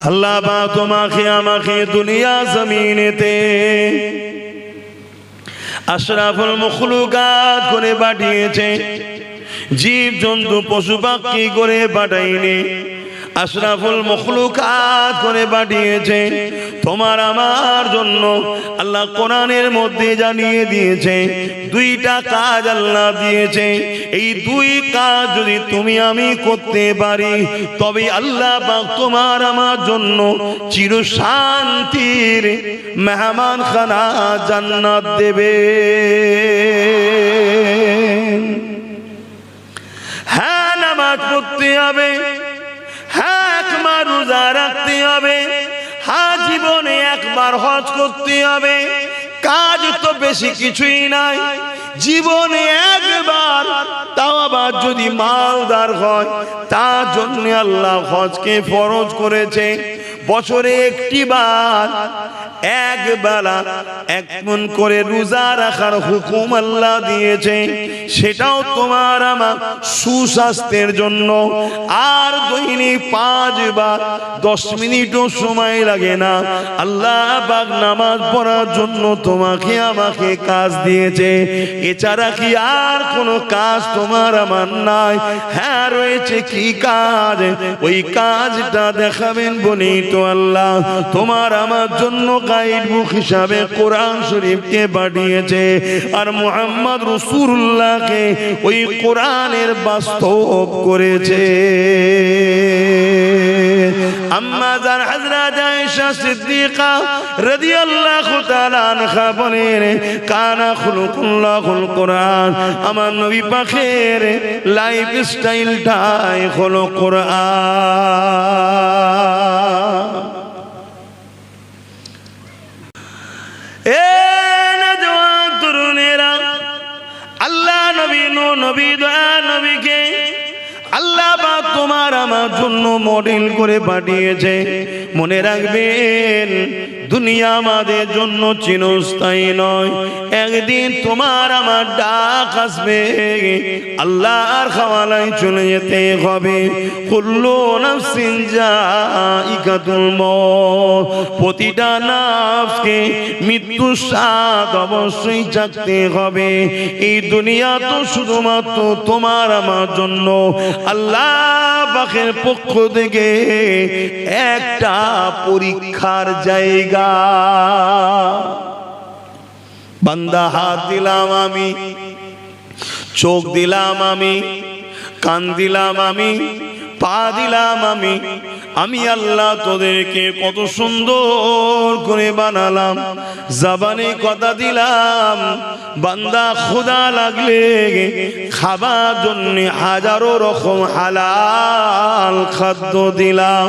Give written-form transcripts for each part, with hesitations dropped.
আল্লাহ পাক তোমাকে আমাকে দুনিয়া জমিনেতে আশরাফুল মখলুকাত করে পাঠিয়েছে, জীব জন্তু পশু পাখি করে পাঠাইনি, আশরাফুল মখলুকাত করে পাঠিয়েছে তোমার আমার জন্য। আল্লাহ কোরআনের মধ্যে জানিয়ে দিয়েছে দুইটা কাজ আল্লাহ দিয়েছে, এই দুই কাজ যদি তুমি আমি করতে পারি তবে আল্লাহ পাক তোমার আমার জন্য চির শান্তির মেহমানখানা জান্নাত দেবে। হ্যাঁ, নামাজ পড়তে হবে, হ্যাঁ একবার রোজা রাখতে হবে, হ্যাঁ জীবনে একবার হজ করতে হবে। কাজ তো বেশি কিছুই নাই, জীবনে একবার, তাও আবার যদি মালদার হয় তার জন্য আল্লাহ হজকে ফরজ করেছে। বছরে একটি বার এক বেলা এক মন করে রোজা রাখার হুকুম আল্লাহ দিয়েছে, সেটাও তোমার আমার সুস্বাস্থ্যের জন্য। আর দৈনিক 5 বার 10 মিনিটও সময় লাগে না, আল্লাহ পাক নামাজ পড়ার জন্য তোমাকে আমাকে কাজ দিয়েছে। এছাড়া কি আর কোনো কাজ তোমার আমার নাই? হ্যাঁ রয়েছে। কি কাজ? ওই কাজটা দেখাবেন বলি তো আল্লাহ তোমার আমার জন্য গাইড বুক হিসাবে কোরআন শরীফকে পাঠিয়েছে, আর মুহাম্মদ রাসূলুল্লাহকে ওই কোরআনের বাস্তব করেছে। আম্মা জান হযরত আয়েশা সিদ্দিকা রাদিয়াল্লাহু তাআলা আনহা বলেন, কানা খুলুকুল্লাহুল কোরআন, আমার নবী পাকের লাইফ স্টাইলটাই হলো কোরআন। তরুণেরা, আল্লাহ নবী নবী দয়া নবীকে আল্লাহ পাক তোমার আমার জন্য মডেল করে পাঠিয়েছে। মনে রাখবেন, দুনিয়া আমাদের জন্য চিরস্থায়ী নয়, একদিন তোমার আমার ডাক আসবে, আল্লাহর হাওয়ালায় চলে যেতে হবে। কুল্লু নাফসিন যায়িকাতুল মউত, প্রতিটা নাফসকে মৃত্যুর স্বাদ অবশ্যই চাখতে হবে। এই দুনিয়া তো শুধুমাত্র তোমার আমার জন্য আল্লাহ পাকের পক্ষ থেকে একটা পরীক্ষার জায়গা। বান্দা, হাত দিলাম আমি, চোখ দিলাম আমি, কান দিলাম আমি, পা দিলাম আমি, আমি আল্লাহ তোদেরকে কত সুন্দর করে বানালাম, জবানে কথা দিলাম। বান্দা, ক্ষুধা লাগলে খাবার জন্য হাজারো রকম হালাল খাদ্য দিলাম।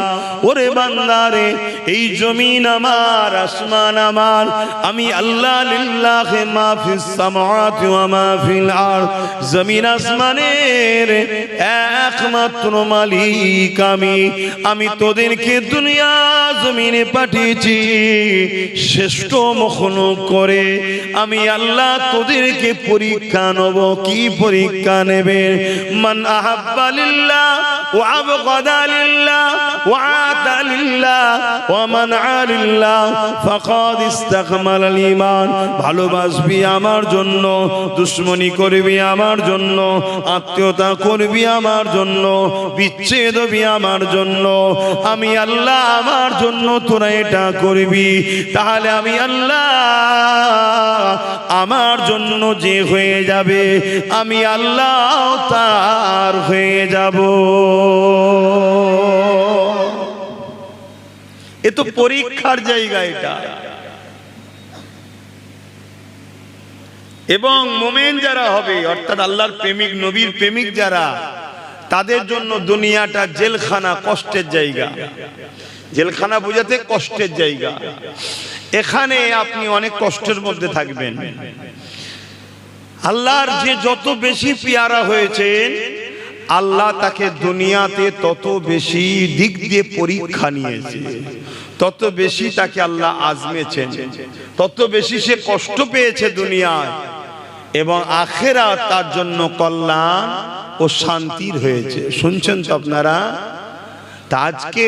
ওরে বান্দারে, এই জমিন আমার, আসমান আমার, আমি আল্লাহ লিল্লাহি মা ফিস সামাওয়াতি ওয়া মা ফিল আরদ, জমিন আসমানের একমাত্র মালিক আমি তোদেরকে দুনিয়া জমিনে পাঠিয়েছি শ্রেষ্ঠ মখলুক করে। আমি আল্লাহ তোদেরকে পরীক্ষা নেব। কি পরীক্ষা নেবে? মান আহাব্বা লিল্লাহ ওয়া আবগাদা লিল্লাহ ওয়া আতা লিল্লাহ ওয়া মানআ লিল্লাহ ফাকাদ ইসতাকমালাল ঈমান। ভালোবাসবি আমার জন্য, দুশমনি করবি আমার জন্য, আত্মীয়তা করবি আমার জন্য, বিচ্ছেদ হবি আমার জন্য, আমি আল্লাহ আমার জন্য তোরা এটা করবি, তাহলে আমি আল্লাহ আমার জন্য যে হয়ে যাবে আমি আল্লাহ তার হয়ে যাব। এ তো পরীক্ষার জায়গা এটা। এবং মোমেন যারা হবে, অর্থাৎ আল্লাহর প্রেমিক, নবীর প্রেমিক যারা, তাদের জন্য দুনিয়াটা জেলখানা, কষ্টের জায়গা। জেলখানা বোঝাতে কষ্টের জায়গা। এখানে আপনি অনেক কষ্টের মধ্যে থাকবেন। আল্লাহর যে যত বেশি পেয়ারা হয়েছেন, আল্লাহ তাকে দুনিয়াতে তত বেশি দিক দিয়ে পরীক্ষা নিয়েছে, তত বেশি তাকে আল্লাহ আজমেছেন, তত বেশি সে কষ্ট পেয়েছে দুনিয়ায়, এবং আখিরাত তার জন্য কল্যাণ ও শান্তির হয়েছে। শুনছেন তো আপনারা? তা আজকে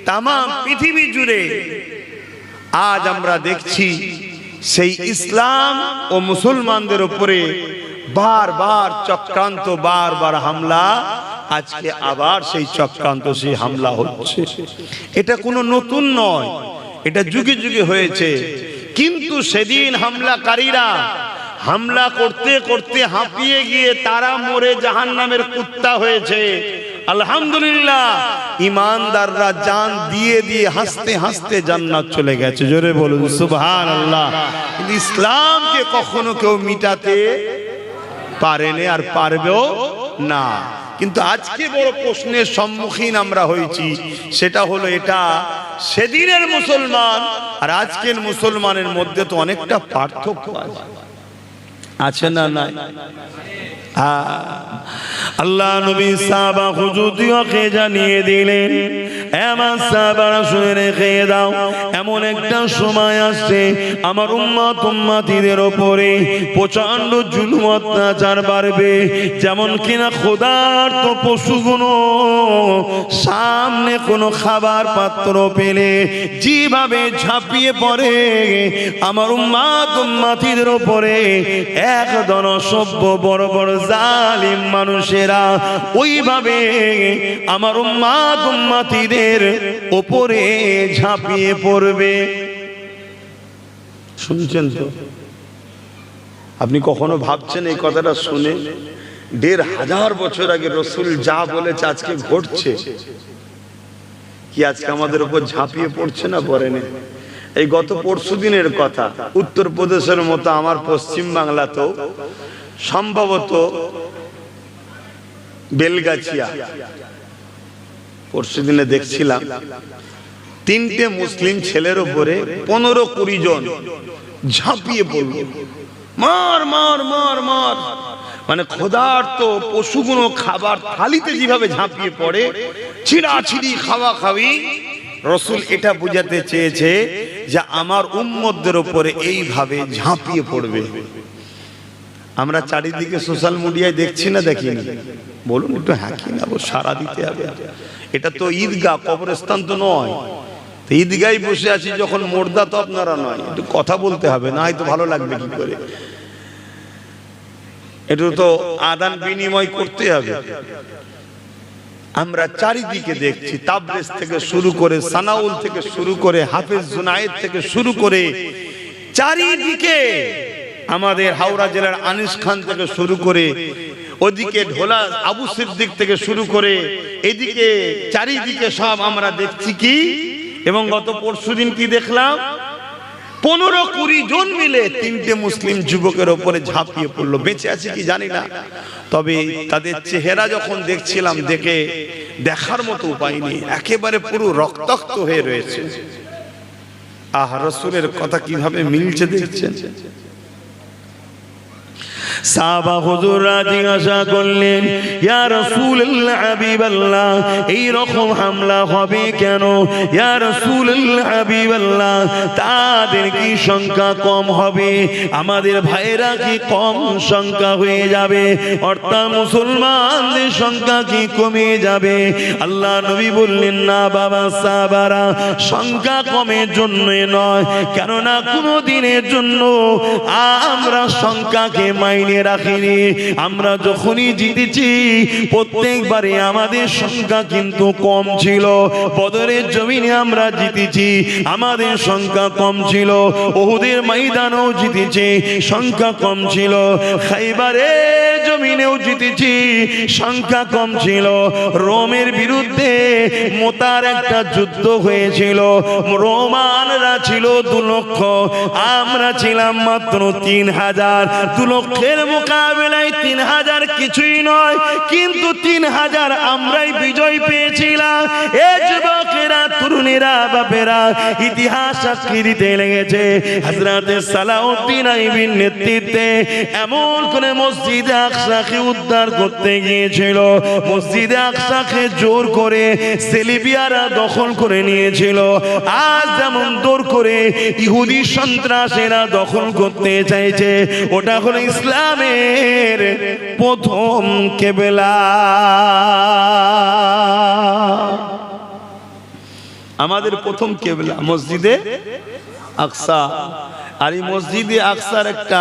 তামাম পৃথিবী জুড়ে আজ আমরা দেখছি সেই ইসলাম ও মুসলমানদের উপরে বারবার চক্রান্ত, বারবার হামলা। আজকে আবার সেই চক্রান্ত, সেই হামলা হচ্ছে। এটা কোনো নতুন নয়, এটা যুগে যুগে হয়েছে। কিন্তু সেদিন হামলাকারীরা হামলা করতে করতে হাঁপিয়ে গিয়ে তারা মরে জাহান্নামের কুত্তা হয়েছে। আলহামদুলিল্লাহ, ইমানদাররা জান দিয়ে দিয়ে হাসতে হাসতে জান্নাত চলে গেছে। জোরে বলুন সুবহানাল্লাহ। কিন্তু ইসলামকে কখনো কেউ মিটাতে পারেনি, আর পারবেও না। কিন্তু আজকে বড় প্রশ্নের সম্মুখীন আমরা হয়েছি, সেটা হলো এটা সেদিনের মুসলমান আর আজকের মুসলমানের মধ্যে তো অনেকটা পার্থক্য আছে না? নাই? আল্লাহ নবী সাহাবা হুজুরকে জানিয়ে দিলেন, আমার সাহাবারা শুনে রেখে দাও, এমন একটা সময় আসছে আমার উম্মত উম্মতিদের উপরে প্রচন্ড জুলুম অত্যাচার বাড়বে। যেমন কিনা ক্ষুধার্ত পশুগুলো সামনে কোনো খাবার পাত্র পেলে যেভাবে ঝাঁপিয়ে পড়ে, আমার উম্মত উম্মতিদের উপরে একদল অসভ্য বড় বড় জালিম মানুষেরা ওইভাবে আমার উম্মত উম্মতিদের উপরে ঝাঁপিয়ে পড়বে। শুনছেন তো? আপনি কখনো ভাবছেন এই কথাটা শুনে ১৫০০ বছর আগে রাসূল যা বলেছে আজকে ঘটছে কি? আজকে আমাদের উপর ঝাঁপিয়ে পড়ছে না? পড়েনি? এই গত পরশু দিনের কথা, উত্তরপ্রদেশের মতো আমার পশ্চিম বাংলাতেও সম্ভবত বেলগাছিয়া, পরশু দিনে দেখছিলাম ৩টে মুসলিম ছেলের উপরে ১৫-২০ জন ঝাঁপিয়ে পড়ল, মার মার মার মার। মানে ক্ষুধার্ত পশুগুলো খাবার থালিতে যেভাবে ঝাঁপিয়ে পড়ে, ছিঁড়াছিঁড়ি খাওয়া খাওয়ি। রাসূল এটা বুঝাতে চেয়েছে যে আমার উম্মতদের উপরে এইভাবে ঝাঁপিয়ে পড়বে। আমরা চারিদিকে সোশ্যাল মিডিয়ায় দেখছি না? দেখিনি? বলুন একটু। হ্যাঁ কি না? সারা দিতে হবে। এটা তো ঈদগাহ, কবরস্থান তো নয়। ঈদগায় বসে আছি যখন, মোর্দা তো আপনারা নয়। একটু কথা বলতে হবে, না হয়তো ভালো লাগবে কি করে? একটু তো আদান বিনিময় করতে হবে। আমরা চারিদিকে দেখছি, তাবরেজ থেকে শুরু করে, সানাউল থেকে শুরু করে, হাফেজ জুনায়েদ থেকে শুরু করে, চারিদিকে আমাদের হাওড়া জেলার আনিস খান থেকে শুরু করে, ওদিকে ঢোলা আবু সিদ্দিক থেকে শুরু করে, এদিকে চারিদিকে সব আমরা দেখছি কি। এবং গত পরশুদিন কি দেখলাম? ১৫-২০ জন মিলে ৩টে মুসলিম যুবকের উপরে ঝাঁপিয়ে পড়লো। বেঁচে আছে কি জানি না, তবে তাদের চেহারা যখন দেখছিলাম, দেখে দেখার মতো উপায় নেই, একেবারে পুরো রক্তাক্ত হয়ে রয়েছে। রাসূলের কথা কিভাবে মিলছে দেখছেন। সাহাবা হুজুররা জিজ্ঞাসা করলেন, ইয়া রাসূলুল্লাহ, হাবিবাল্লাহ, এই রকম হামলা হবে কেন? ইয়া রাসূলুল্লাহ, হাবিবাল্লাহ, তাদের কি সংখ্যা কম হবে? আমাদের ভাইরা কি কম সংখ্যা হয়ে যাবে? অর্থাৎ মুসলমানদের সংখ্যা কি কমে যাবে? আল্লাহ নবী বললেন, না বাবা সাহাবারা, সংখ্যা কমের জন্য নয়, কেননা কোনো দিনের জন্য আমরা সংখ্যাকে মাইনে রাখিনি। আমরা যখনই জিতেছি প্রত্যেকবারে আমাদের সংখ্যা কিন্তু কম ছিল। বদরের জমিনে আমরা জিতেছি, আমাদের সংখ্যা কম ছিল। উহুদের ময়দানেও জিতেছি, সংখ্যা কম ছিল। খাইবারের জমিনেও জিতেছি, সংখ্যা কম ছিল। রোমের বিরুদ্ধে মোতার একটা যুদ্ধ হয়েছিল, রোমানরা ছিল ২ লক্ষ, আমরা ছিলাম মাত্র ৩,০০০। ২ লক্ষের মোকাবেলায় ৩,০০০ কিছুই নয়, কিন্তু ৩,০০০ আমরাই বিজয় পেয়েছিলাম। এ যুবকেরা, তরুণেরা, বাপেরা, ইতিহাস সাক্ষী দিতে লেগেছে। হযরতে সালাউদ্দিন আইবির নেতৃত্বে এমন করে মসজিদে আকসাকে উদ্ধার করতে গিয়েছিল। মসজিদে আকসাকে জোর করে সেলিবিয়ারা দখল করে নিয়েছিল। আজ যেমন জোর করে ইহুদি সন্ত্রাসীরা দখল করতে চাইছে, ওটা হলো ইসলামের প্রথম কেবলা। আমাদের প্রথম কিবলা মসজিদে আকসা। আর এই মসজিদে আকসার একটা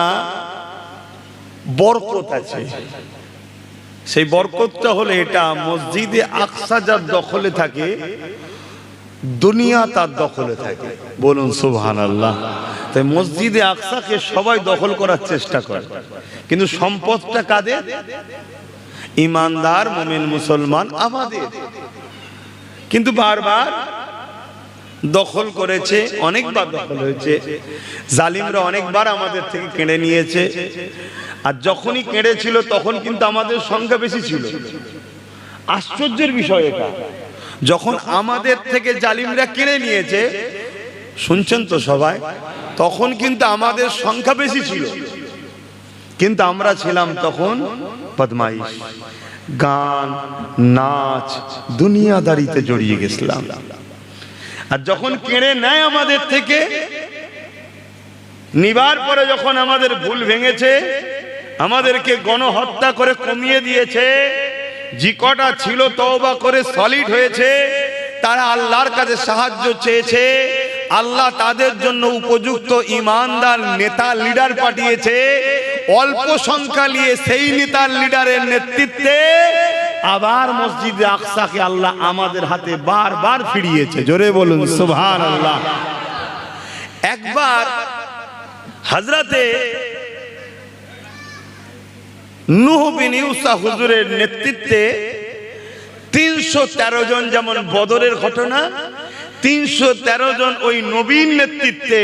বরকত আছে। সেই বরকতটা হলো এটা, মসজিদে আকসা যার দখলে থাকে দুনিয়া তার দখলে থাকে। বলুন সুবহানাল্লাহ। তাই মসজিদে আকসাকে সবাই দখল করার চেষ্টা করে, কিন্তু সম্পদটা কাদের? ঈমানদার মুমিন মুসলমান আমাদের। কিন্তু বারবার দখল করেছে, অনেকবার দখল হয়েছে, জালিমরা অনেকবার আমাদের থেকে কেড়ে নিয়েছে। আর যখনই কেড়েছিল তখন কিন্তু আমাদের সংখ্যা বেশি ছিল। আশ্চর্যের বিষয় এটা, যখন আমাদের থেকে জালিমরা কেড়ে নিয়েছে, শুনছেন তো সবাই, তখন কিন্তু আমাদের সংখ্যা বেশি ছিল, কিন্তু আমরা ছিলাম তখন বদমাইশ, গান নাচ দুনিয়াদারিতে জড়িয়ে গেছিলাম। আর যখন কেড়ে নেয় আমাদের থেকে, নিবার পরে যখন আমাদের ভুল ভেঙেছে, আমাদেরকে গণহত্যা করে কমিয়ে দিয়েছে, যে কটা ছিল তওবা করে সলিড হয়েছে, তারা আল্লাহর কাছে সাহায্য চেয়েছে, আল্লাহ তাদের জন্য উপযুক্ত ঈমানদার নেতা লিডার পাঠিয়েছে। অল্প সংখ্যা নিয়ে সেই নেতার লিডারের নেতৃত্বে আবার মসজিদে আকসাকে আল্লাহ আমাদের হাতে বারবার ফিরিয়েছে। জোরে বলুন সুবহানাল্লাহ। একবার হযরতে নূহ বিন ইউসা হুজুরের নেতৃত্বে 313 জন, যেমন বদরের ঘটনা, 313 জন ওই নবীর নেতৃত্বে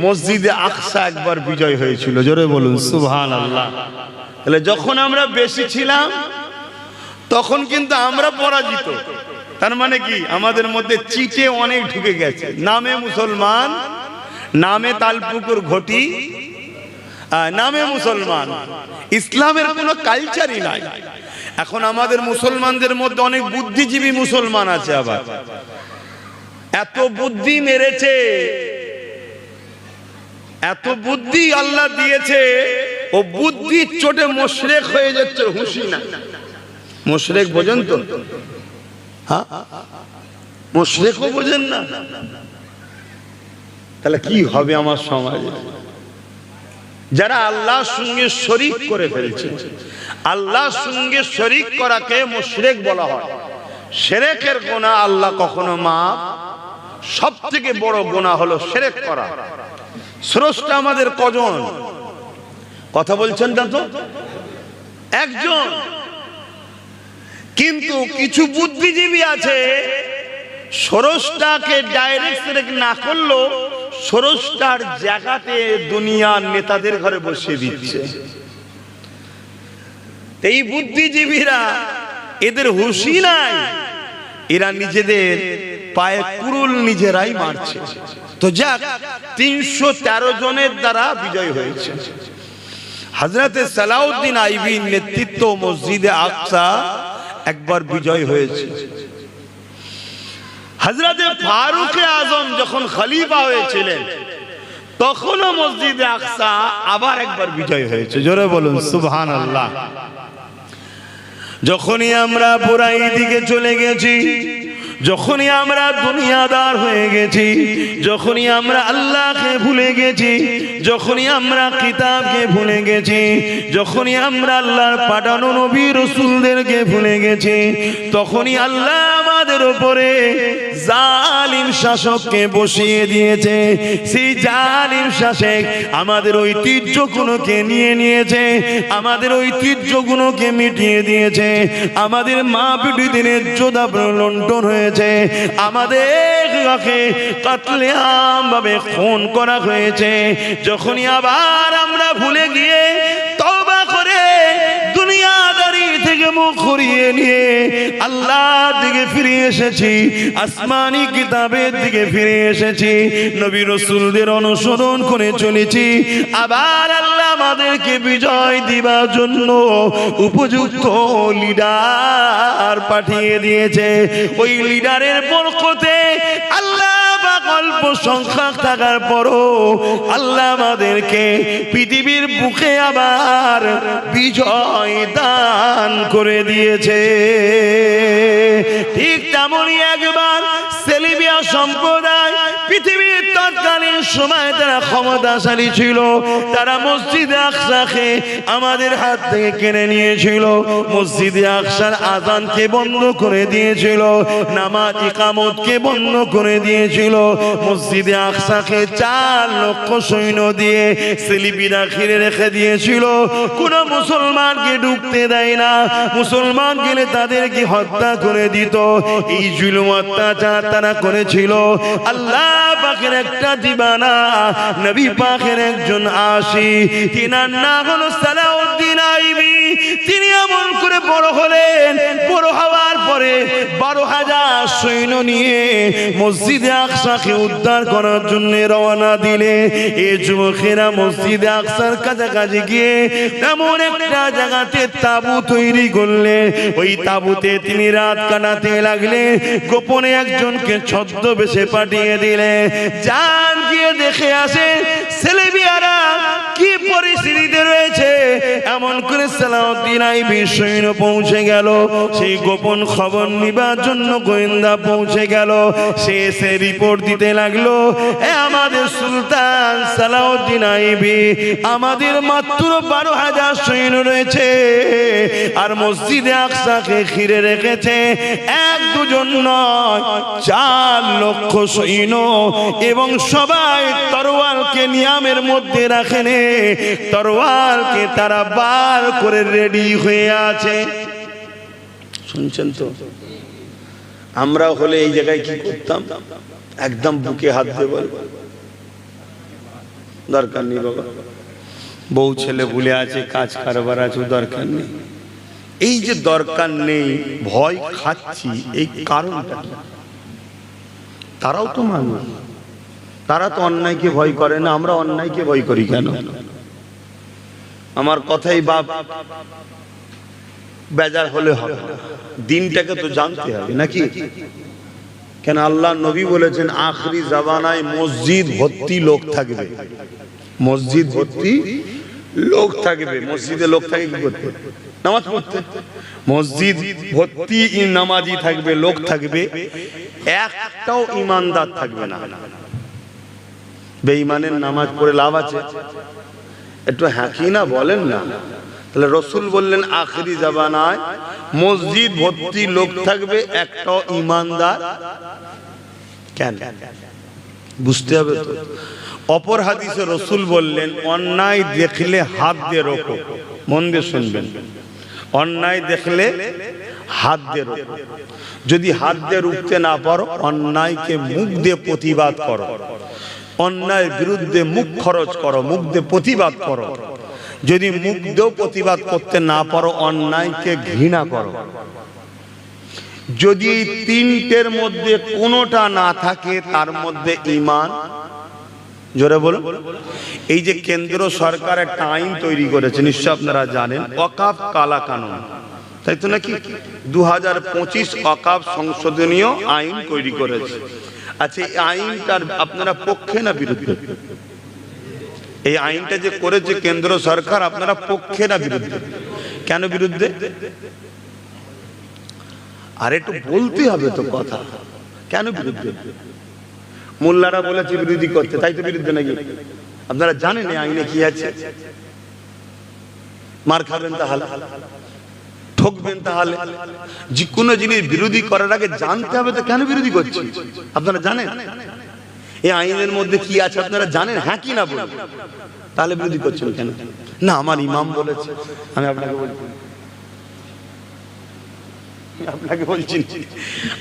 মসজিদে আকসা একবার বিজয় হয়েছিল। জোরে বলুন সুবহানাল্লাহ। তাহলে যখন আমরা বেশি ছিলাম তখন কিন্তু আমরা পরাজিত। তার মানে কি, আমাদের মধ্যে চিটে অনেক ঢুকে গেছে। নামে মুসলমান, নামে তালপুকুর ঘটি, নামে মুসলমান, ইসলামের কোনো কালচারই নাই। এখন আমাদের মুসলমানদের মধ্যে অনেক বুদ্ধিজীবী মুসলমান আছে, আবার এত বুদ্ধি মেরেছে, এত বুদ্ধি আল্লাহ দিয়েছে, ও বুদ্ধির চোটে মুশরিক হয়ে যাচ্ছে। হুঁশি না, মুশরিক বোঝেন তো? হ্যাঁ, মুশরিকও বোঝেন না, তাহলে কি হবে আমার সমাজে? যারা আল্লাহর সঙ্গে শরীক করে ফেলছে। আল্লাহর সঙ্গে শরীক করাকে মুশরিক বলা হয়। শিরকের গুনাহ আল্লাহ কখনো মাফ, সবথেকে বড় গুনাহ হলো শিরক করা। স্রষ্টা আমাদের কজন? কথা বলছেন না তো? একজন। কিন্তু কিছু বুদ্ধিজীবী আছে, স্রষ্টাকে ডাইরেক্ট শিরক না করলেও স্রষ্টার জায়গাতে দুনিয়ার নেতাদের ঘরে বসিয়ে দিচ্ছে। এই বুদ্ধিজীবীরা, এদের হুঁশি নাই, এরা নিজেদের পায়ে কুরুল নিজেরাই মারছে। তো যাক, 313 জনের দ্বারা বিজয় হয়েছে। হযরতে সালাউদ্দিন আইবির নেতৃত্ব মসজিদে আকসা একবার বিজয় হয়েছে। হযরতে ফারুক আজম যখন খলিফা হয়েছিলেন তখনও মসজিদে আকসা আবার একবার বিজয় হয়েছে। জোরে বলুন সুবহানাল্লাহ। যখনই আমরা বুরাই দিকে চলে গেছি, যখনই আমরা দুনিয়াদার হয়ে গেছি, যখনই আমরা আল্লাহকে ভুলে গেছি, যখনই আমরা কিতাবকে ভুলে গেছি, যখনই আমরা আল্লাহর পাঠানো নবী রাসূলদেরকে ভুলে গেছি, তখনই আল্লাহ আমাদের উপরে জালিম শাসককে বসিয়ে দিয়েছে। সেই জালিম শাসক আমাদের ঐতিহ্যগুলোকে নিয়ে নিয়েছে, আমাদের ঐতিহ্যগুলোকে মিটিয়ে দিয়েছে, আমাদের মা পিটিদের ইজ্জত লুণ্ঠন হয়েছে, আমাদেরকে কতলে আম ভাবে খুন করা হয়েছে। যখনই আবার আমরা ভুলে গিয়ে তওবা করে দুনিয়াদারি থেকে মুখ ঘুরিয়ে নিয়ে আল্লাহর দিকে ফিরে এসেছি, আসমানি কিতাবের দিকে ফিরে এসেছি, নবী রাসূলদের অনুসরণ করে চলেছি, আবার আল্লাহ আমাদেরকে বিজয় দিবার জন্য উপযুক্ত লিডার পাঠিয়ে দিয়েছে। ওই লিডারের বরকতে আল্লাহ অল্প সংখ্যক থাকার পরও আল্লাহ আমাদেরকে পৃথিবীর বুকে আবার বিজয় দান করে দিয়েছে। ঠিক তেমনই একবার সেলিবিয়া সম্প্রদায় পৃথিবীর তৎকালীন সময় তারা ক্ষমতাশালী ছিল। তারা মসজিদে আকসাকে আমাদের হাত থেকে কেড়ে নিয়েছিল, মসজিদে আকসার আযানকে বন্ধ করে দিয়েছিল, নামাজ ইকামতকে বন্ধ করে দিয়েছিল। মসজিদে আকসাকে 4 লক্ষ সৈন্য দিয়ে সেলিবিরা ঘিরে রেখে দিয়েছিল। কোন মুসলমানকে ঢুকতে দেয় না, মুসলমান গেলে তাদেরকে হত্যা করে দিত। এই জুলুম অত্যাচার তারা করেছিল। আল্লাহ পাকের একটা দিবানা, নবী পাকের একজন আশিক, তিনার নাম হলো সালাউদ্দিন আইবি। তিনি এমন করে বড় হলেন, বড় হওয়ার পরে 12,000 সৈন্য নিয়ে মসজিদে আকসাকে উদ্ধার করার জন্য রওনা দিলে। এই যুবকেরা মসজিদে আকসার কাছাকাছি গিয়ে এমন একটা জায়গাতে তাবু তৈরি করলে, ওই তাবুতে তিনি রাত কাটাতে লাগলে। গোপনে একজনকে ছদ্মবেশে পাঠিয়ে দিলে, যান গিয়ে দেখে আসে সেলিবিয়ারা কি পরিস্থিতিতে রয়েছে। এমন করে সালাউদ্দিন আইবি সৈন্য পৌঁছে গেল। সেই গোপন খবর নিবার জন্য গোয়েন্দা পৌঁছে গেল। সে এসে রিপোর্ট দিতে লাগলো, আমাদের সুলতান সালাউদ্দিন আইবি আমাদের মাত্র 12,000 সৈন্য রয়েছে, আর মসজিদে আকসাকে ঘিরে রেখেছে 1-2 নয়, 4 লক্ষ সৈন্য, এবং সবাই তরোয়ালকে নিয়ামের মধ্যে রাখেন। তরোয়ালকে তারা বার করে রেডি হয়ে আছে। শুনছেন তো? আমরা হলে এই জায়গায় কি করতাম? একদম বুকে হাত দিয়ে বল, দরকার নেই বাবা, বউ ছেলে ভুলে আছে, কাজ কারবার আছে, দরকার নেই। এই যে দরকার নেই, ভয় খাচ্ছি, এই কারণটা তারাও তো মানুষ, তারা তো অন্যায়কে ভয় করে না, আমরা অন্যায়কে ভয় করি কেন? আমার কথাই বাপ বেজার হলে হবে না, দিনটাকে তো জানতে হবে নাকি? কেন আল্লাহ নবী বলেছেন আখরি জামানায় মসজিদ ভর্তি লোক থাকবে, মসজিদ ভর্তি লোক থাকবে। মসজিদে লোক থাকে কি করতে? নামাজ পড়তে। মসজিদ ভর্তি নামাজি থাকবে, লোক থাকবে, একটাও ইমানদার থাকবে না। বেঈমানের নামাজ পড়ে লাভ আছে? একটু হাঁকি না বলেন না। তাহলে রসুল বললেন আখরি জামানায় মসজিদ ভর্তি লোক থাকবে, একটাও ইমানদার কেন? বুঝতে হবে তো। অপর হাদিসে রসুল বললেন অন্যায় দেখলে হাত দিয়ে রোকো। মন দিয়ে শুনবেন, অন্যায় দেখলে হাত দিয়ে রোকো। যদি হাত দিয়ে রুখতে না পারো, অন্যায়কে মুখ দিয়ে প্রতিবাদ করো, অন্যায়ের বিরুদ্ধে মুখ খরচ করো, মুখ দিয়ে প্রতিবাদ করো। যদি মুখ দিয়েও প্রতিবাদ করতে না পারো, অন্যায়কে ঘৃণা করো। যদি এই তিনটের মধ্যে কোনোটা না থাকে, তার মধ্যে ঈমান। জোরে বলো। এই যে কেন্দ্র সরকার একটা আইন তৈরি করেছে, নিশ্চয় আপনারা জানেন, ওয়াকফ কালা কানুন, তাই তো নাকি? 2025 ওয়াকফ সংশোধনীয় আইন তৈরি করেছে। আচ্ছা, এই আইনটার আপনারা পক্ষে না বিরুদ্ধে? এই আইনটা যে করেছে কেন্দ্র সরকার, আপনারা পক্ষে না বিরুদ্ধে? কেন বিরুদ্ধে? আর একটু বলতে হবে তো কথা, কেন বিরুদ্ধে? মোল্লারা বলেছে বিরোধী করতে, তাই তো বিরুদ্ধে নাকি? আপনারা জানেন এই আইনে কি আছে? মার খাবেন তাহলে, ঠকবেন তাহলে। যে কোনো জিনিস বিরোধী করার আগে জানতে হবে তো কেন বিরোধী করছি। আপনারা জানেন এই আইনের মধ্যে কি আছে? আপনারা জানেন? হ্যাঁ কি না বলুন, তাহলে বিরোধী করছেন কেন? না আমার ইমাম বলেছে, আমি আপনাকে বলছি, আপনাকে বলছি,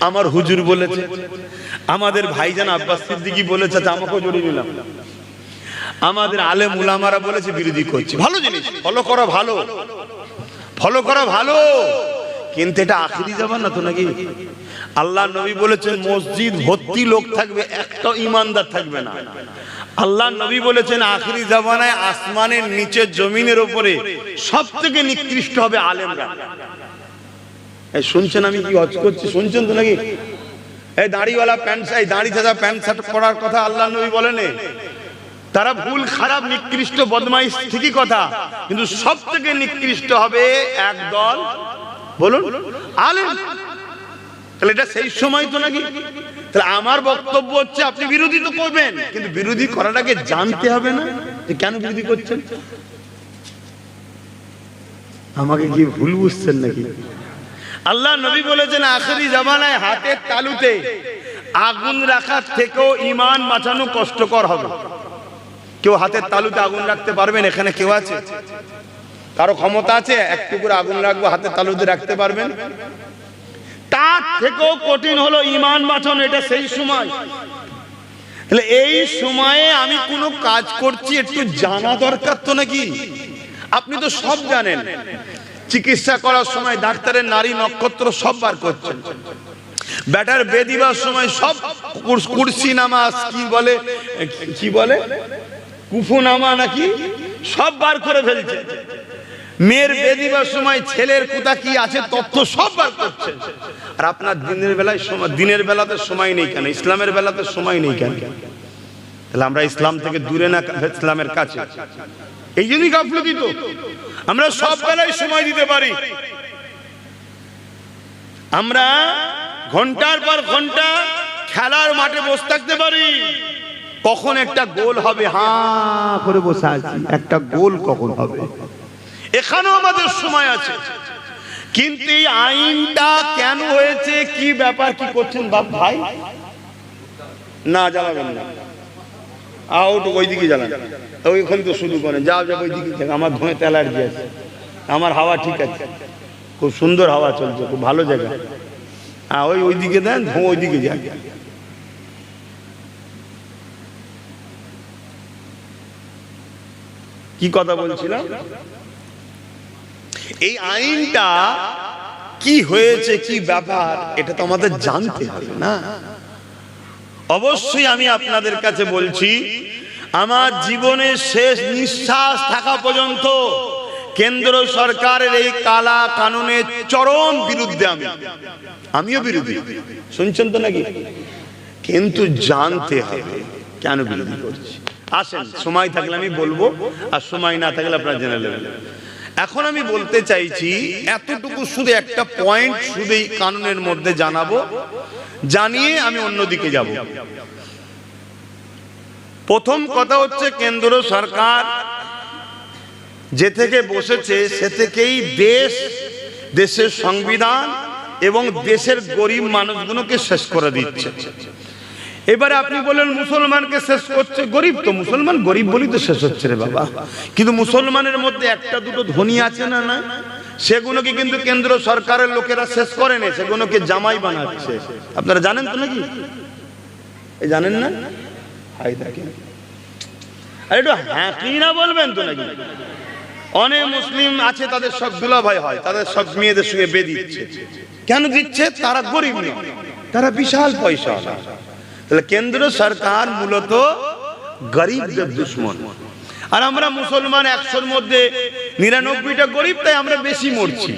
আমার হুজুর বলেছে, আমাদের ভাইজান আব্বাস সিদ্দিকী বলেছে, আমাকেও জড়িয়ে নিলাম, আমাদের আলেম উলামারা বলেছে, বিরোধী করছি। ভালো জিনিস, ফলো করা ভালো, ফলো করা ভালো, কিন্তু এটা আখিরি জামানা তো নাকি? আল্লাহ নবী বলেছেন মসজিদ ভর্তি লোক থাকবে, একটা ইমানদার থাকবে না। আল্লাহ নবী বলেছেন আখিরি জামানায় আসমানের নিচে জমিনের উপরে সবথেকে নিকৃষ্ট হবে আলেমরা। এই শুনছেন আমি কি হজ করছি? শুনছেন তো নাকি? এই দাড়িওয়ালা প্যান্ট, এই দাড়ি ছাড়া প্যান্ট শার্ট পরার কথা আল্লাহ নবী বলেন, তারা ভুল, খারাপ, নিকৃষ্ট, বদমাইশ, ঠিকই কথা, কিন্তু সবথেকে নিকৃষ্ট হবে একদল, বলুন, আলেম। তাহলে এটা সেই সময় তো নাকি? তাহলে আমার বক্তব্য হচ্ছে আপনি বিরোধী তো করবেন, কিন্তু বিরোধী করাটাকে জানতে হবে না যে কেন বিরোধী করছেন। আমাকে কি ভুল বুঝছেন নাকি? আল্লাহ নবী বলেছেন আখেরি জামানায় হাতের তালুতে আগুন রাখার থেকেও ঈমান বাঁচানো কষ্টকর হবে। কেউ হাতের তালুতে আগুন রাখতে পারবেন? এখানে কেউ আছে? কারো ক্ষমতা আছে একটু করে আগুন রাখবো হাতের তালুতে রাখতে পারবেন? তার থেকেও কঠিন হলো ঈমান বাঁচানো। এটা সেই সময়, তাহলে এই সময়ে আমি কোনো কাজ করছি একটু জানা দরকার তো নাকি? আপনি তো সব জানেন, চিকিৎসা করার সময় ডাক্তারের নারী নক্ষত্র সব বার করছেন, ব্যাটার বেদিবার সময় সব কুরসি নামাজ কি বলে কুফু নামা নাকি সব বার করে ফেলছে। মেয়ের বেদিবার সময় ছেলের কোথা কি আছে তথ্য সব বার করছে। আর আপনার দিনের বেলাতে সময় নেই কেন? ইসলামের বেলাতে সময় নেই কেন? তাহলে আমরা ইসলাম থেকে দূরে না ইসলামের কাছে? এই জন্যই গাফলতি। তো আমরা সব বেলায় সময় দিতে পারি, আমরা ঘন্টার পর ঘন্টা খেলার মাঠে বসে থাকতে পারি। কখন একটা গোল হবে হাঁ করে বসে আছি, একটা গোল কখন হবে এখানেও আমাদের সময় আছে। কিন্তু এই আইনটা কেন হয়েছে, কি ব্যাপার, কি করছেন বাপ ভাই? না জ্বালাবেন না, আউট ওইদিকে জ্বালান, ওইখানে তো শুরু করেন, যাও যাও ওইদিকে। আমার ধোঁয়াতে অ্যালার্জি আছে, আমার হাওয়া ঠিক আছে, খুব সুন্দর হাওয়া চলছে, খুব ভালো জায়গা। হ্যাঁ ওইদিকে দেন, ধোঁয়া ওইদিকে যান। কি কথা বলছিলাম? এই আইনটা কি হয়েছে, কি ব্যাপার, এটা তো আমাদের জানতে হবে না? অবশ্যই আমি আপনাদের কাছে বলছি, আমার জীবনের শেষ নিঃশ্বাস থাকা পর্যন্ত কেন্দ্র সরকারের এই কালা কানুনের চরম বিরুদ্ধে আমিও বিরোধী। শুনছেন তো নাকি? কিন্তু জানতে হবে কেন বিরোধী করছি। আসেন, সময় থাকলে আমি বলবো, আর সময় না থাকলে আপনারা জেনে নেবেন। এখন আমি বলতে চাইছি এতটুকু, শুধু একটা পয়েন্ট শুধু এই কানুনের মধ্যে জানাবো, জানিয়ে আমি অন্যদিকে যাব। প্রথম কথা হচ্ছে, কেন্দ্র সরকার যে থেকে বসেছে সে থেকেই দেশের সংবিধান এবং দেশের গরিব মানুষগুলোকে শেষ করে দিচ্ছে। এবারে আপনি বলেন মুসলমানকে শেষ করছে, গরিব তো মুসলমান গরিব বলি তো শেষ হচ্ছে রে বাবা। কিন্তু মুসলমানের মধ্যে একটা দুটো ধনী আছে না, না? সেগুলোকে কিন্তু কেন্দ্র সরকারের লোকেরা শেষ করে না, সেগুলোকে জামাই বানাচ্ছে। আপনারা জানেন তো নাকি? জানেন না? হাই দেখেন, আরে একটু হ্যাঁ কি না বলবেন তো নাকি? অনেক মুসলিম আছে, তাদের সব দুলাভাই হয়, তাদের সব মেয়েদের সঙ্গে বিয়ে দিচ্ছে। কেন দিচ্ছে? তারা গরিব নয়, তারা বিশাল পয়সা। তাহলে কেন্দ্র সরকার মূলত গরিবদের দুশ্মন। আর আমরা মুসলমান 100-র মধ্যে 99টা গরিব, তাই আমরা বেশি মরছি।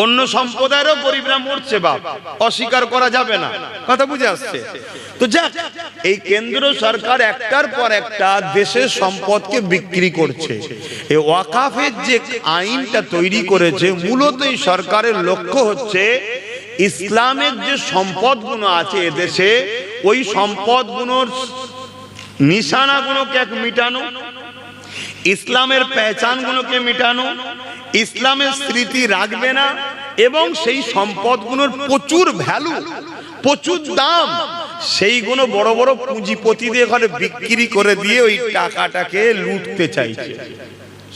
অন্য সম্প্রদায়েরও গরিবরা মরছে, বাপ, অস্বীকার করা যাবে না। কথা বুঝে আসছে তো? যাক, এই কেন্দ্র সরকার একটার পর একটা দেশের সম্পদকে বিক্রি করছে। এই ওয়াকাফের যে আইনটা তৈরি করেছে, মূলত এই সরকারের লক্ষ্য হচ্ছে ইসলামের যে সম্পদগুলো আছে এদেশে, ওই সম্পদগুলোর নিশানাগুলোকে মিটানো, ইসলামের পেহচানগুলোকে মিটানো, ইসলামের স্মৃতি রাখবে না, এবং সেই সম্পদগুলোর প্রচুর ভ্যালু, প্রচুর দাম, সেইগুলো বড় বড় পুঁজিপতিদের ঘরে বিক্রি করে দিয়ে ওই টাকাটাকে লুটতে চাইছে।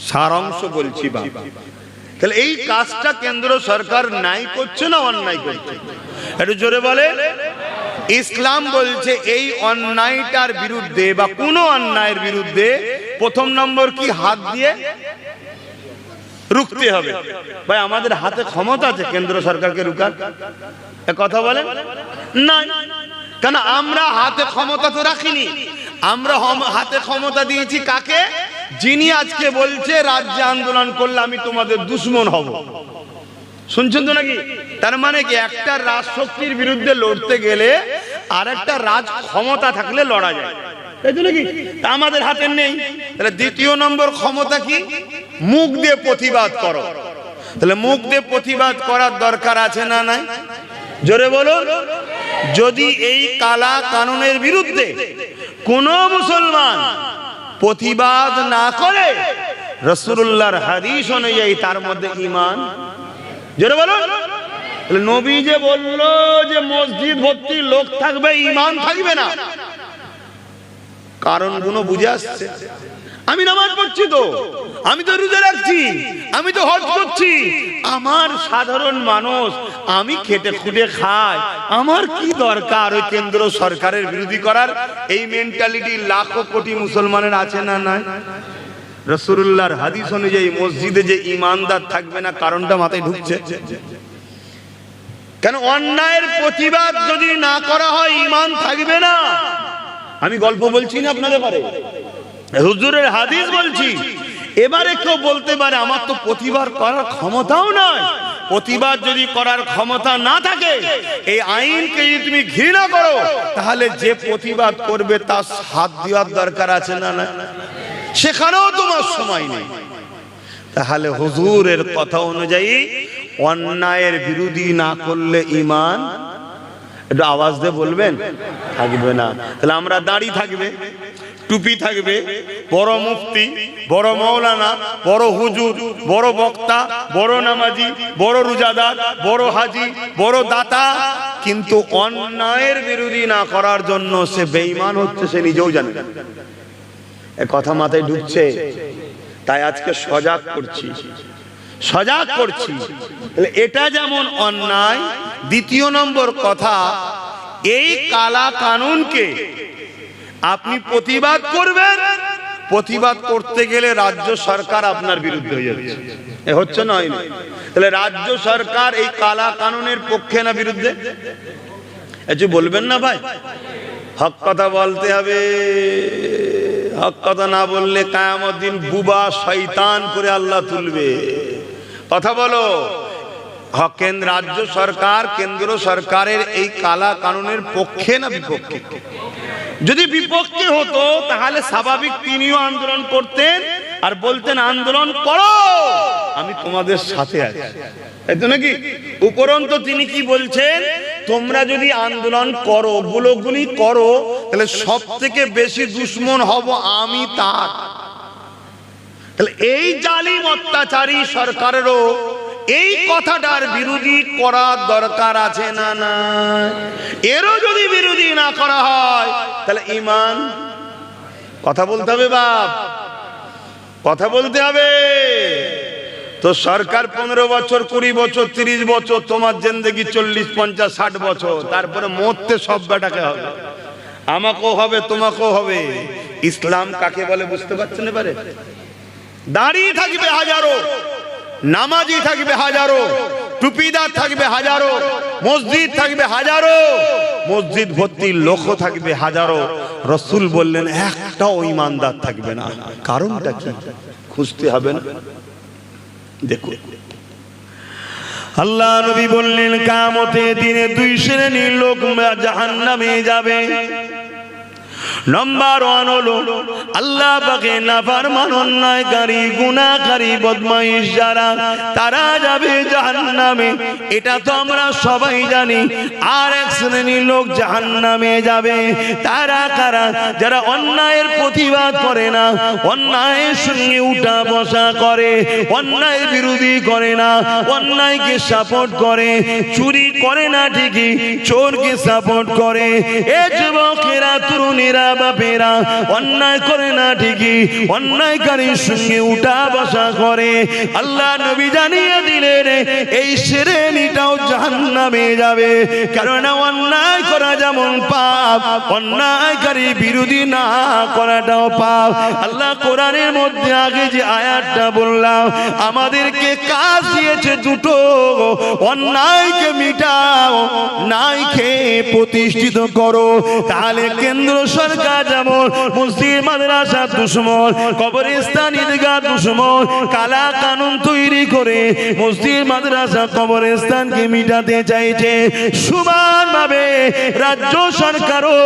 সারাংশ বলছি বাবা। তাহলে এই কাজটা কেন্দ্র সরকার নাই করছে না অন্যায় করছে? একটু জোরে বলে। ইসলাম বলছে এই অন্যায়টার বিরুদ্ধে বা কোনো অন্যায়ের বিরুদ্ধে প্রথম নম্বর কি? হাত দিয়ে রুখতে হবে। ভাই, আমাদের হাতে ক্ষমতা আছে কেন্দ্র সরকারকে রুখার? কথা বলেন না, কেন? আমরা হাতে ক্ষমতা তো রাখিনি। আমরা হাতে ক্ষমতা দিয়েছি কাকে? যিনি আজকে বলছে রাজ্যে আন্দোলন করলে আমি তোমাদের দুশ্মন হব। শুনছেন তো নাকি? তার মানে কি, একটা রাজশক্তির বিরুদ্ধে লড়তে গেলে আর একটা রাজ ক্ষমতা থাকলে লড়া যায়, তাই তো নাকি? তা আমাদের হাতে নেই। তাহলে দ্বিতীয় নম্বর ক্ষমতা কি? মুখ দিয়ে প্রতিবাদ করো। তাহলে মুখ দিয়ে প্রতিবাদ করার দরকার আছে না নাই? জোরে বলুন। যদি এই কালা কানুনের বিরুদ্ধে কোন মুসলমান প্রতিবাদ না করে, রাসূলুল্লাহর হাদিস অনুযায়ী তার মধ্যে ঈমান, জোরে বলুন, নবী যে বললো যে মসজিদ ভর্তি লোক থাকবে, ঈমান থাকবে না, কারণগুলো বুঝে আসছে। আমি নামাজ পড়ছি তো, আমি তো রোজা রাখছি, আমি তো হজ করছি, আমার সাধারণ মানুষ, আমি খেটে খুঁটে খাই, আমার কি দরকার ওই কেন্দ্র সরকারের বিরোধী করার? এই মেন্টালিটি লাখো কোটি মুসলমানের আছে না নাই? রাসূলুল্লাহর হাদিস অনুযায়ী মসজিদে যে ঈমানদার থাকবে না, কারণটা মাথায় ঢুকছে কেন? অন্যায়ের প্রতিবাদ যদি না করা হয় ঈমান থাকবে না। আমি গল্প বলছি না আপনাদের পারে, হুজুরের হাদিস বলছি। এবারে কেউ বলতে পারে আমার তো প্রতিবাদ করার ক্ষমতাও নাই। প্রতিবাদ যদি করার ক্ষমতা না থাকে, এই আইনকে যদি তুমি ঘৃণা করো, তাহলে যে প্রতিবাদ করবে তার হাত দেওয়ার দরকার আছে না? না, সেখানেও তোমার সময় নেই। তাহলে হুজুরের কথা অনুযায়ী অন্যায়ের বিরোধী না করলে ঈমান, একটু আওয়াজ দিয়ে বলবেন, থাকবে না। তাহলে আমরা দাড়ি থাকবে, টুপি থাকবে, বড় মুফতি, বড় মাওলানা, বড় হুজুর, বড় বক্তা, বড় নামাজি, বড় রোজাদার, বড় হাজি, বড় দাতা, কিন্তু অন্যায়ের বিরোধী না করার জন্য সে বেঈমান হচ্ছে, সে নিজেও জানে না। এ কথা মাথায় ঢুকছে? তাই আজকে সজাগ করছি, সজাগ করছি। এটা যেমন অন্যায়। দ্বিতীয় নম্বর কথা, এই কালা কানুনকে আপনি প্রতিবাদ করবেন, প্রতিবাদ করতে গেলে রাজ্য সরকার আপনার বিরুদ্ধে হয়ে যাচ্ছে। এ হচ্ছে না? তাহলে রাজ্য সরকার এই কালা কানুনের পক্ষে না বিরুদ্ধে? একটু বলবেন না ভাই? হক কথা বলতে হবে। হক কথা না বললে কিয়ামত দিন বুবা শয়তান করে আল্লাহ তুলবে। কথা বলো। রাজ্য সরকার, কেন্দ্র সরকারের এই কালা কানুনের পক্ষে না বিপক্ষে? যদি বিপক্ষে হতো তাহলে স্বাভাবিক তিনিও আন্দোলন করতেন আর বলতেন আন্দোলন করো, আমি তোমাদের সাথে আছি, তাই তো নাকি? উপরন্তু তিনি কি বলছেন? তোমরা যদি আন্দোলন করো, গুলোগুলি করো, তাহলে সব থেকে বেশি দুশ্মন হব আমি তার। তাহলে এই জালিম অত্যাচারী সরকারেরও এই কথাটার বিরোধী করার দরকার আছে না? না, এরও যদি বিরোধী না করা হয় তাহলে ঈমান। কথা বলতে হবে বাপ, কথা বলতে হবে। তো সরকার 15 বছর, 20 বছর, 30 বছর, তোমার জিন্দেগি 40, 50, 60 বছর, তারপরে মরতে সব বেটাকে হবে, আমাকেও হবে, তোমাকেও হবে। ইসলাম কাকে বলে বুঝতে পারছেন এবারে? দাড়ি থাকবে হাজারো, নামাজি থাকবে হাজারো, টুপিদার থাকবে হাজারো, মসজিদ থাকবে হাজারো, মসজিদ ভর্তি লোক থাকবে হাজারো, রাসূল বললেন একটাও ঈমানদার থাকবে না। কারণটা কি খুঁজতে হবে না? দেখো, আল্লাহ নবী বললেন কিয়ামতের দিনে 2 শ্রেণীর লোক জাহান্নামে যাবে। নাম্বার 1 হলো আল্লাহ পাকে নাফরমান, অন্যায়কারী, গুনাহকারী, বদমাইশ যারা, তারা যাবে জাহান্নামে। এটা তো আমরা সবাই জানি। আর এক শ্রেণীর লোক জাহান্নামে যাবে। তারা কারা? যারা অন্যায়ের প্রতিবাদ করে না, অন্যায়ের সঙ্গে উঠা বসা করে, অন্যায়ের বিরোধী করে না, অন্যায়কে সাপোর্ট করে, চুরি করে না ঠিকই, চোরকে সাপোর্ট করে। এ যুবকেরা, তরুণীরা, বাপেরা, অন্যায় করে না ঠিকই, অন্যায়কারীর সঙ্গে উঠা বসা করে। আল্লাহ নবী জানিয়ে দিলেন এই শ্রেণীটাও জাহান্নামে যাবে। কারণ অন্যায় করা যেমন পাপ, অন্যায়কারী বিরোধী না করাটাও পাপ। আল্লাহ কোরআনের মধ্যে আগে যে আয়াতটা বললাম, আমাদেরকে কাজ দিয়েছে দুটো, অন্যায়কে মিটাও, ন্যায়কে প্রতিষ্ঠিত করো। তাহলে কেন্দ্র সরকার যেমন মসজিদ মাদ্রাসা দুশ্মন, কবরস্থান ঈদগাহ দুশ্মন, কালা কানুন তৈরি করে মসজিদ মাদ্রাসা কবরস্থানকে মিটাতে চাইছে, সমানভাবে রাজ্য সরকারও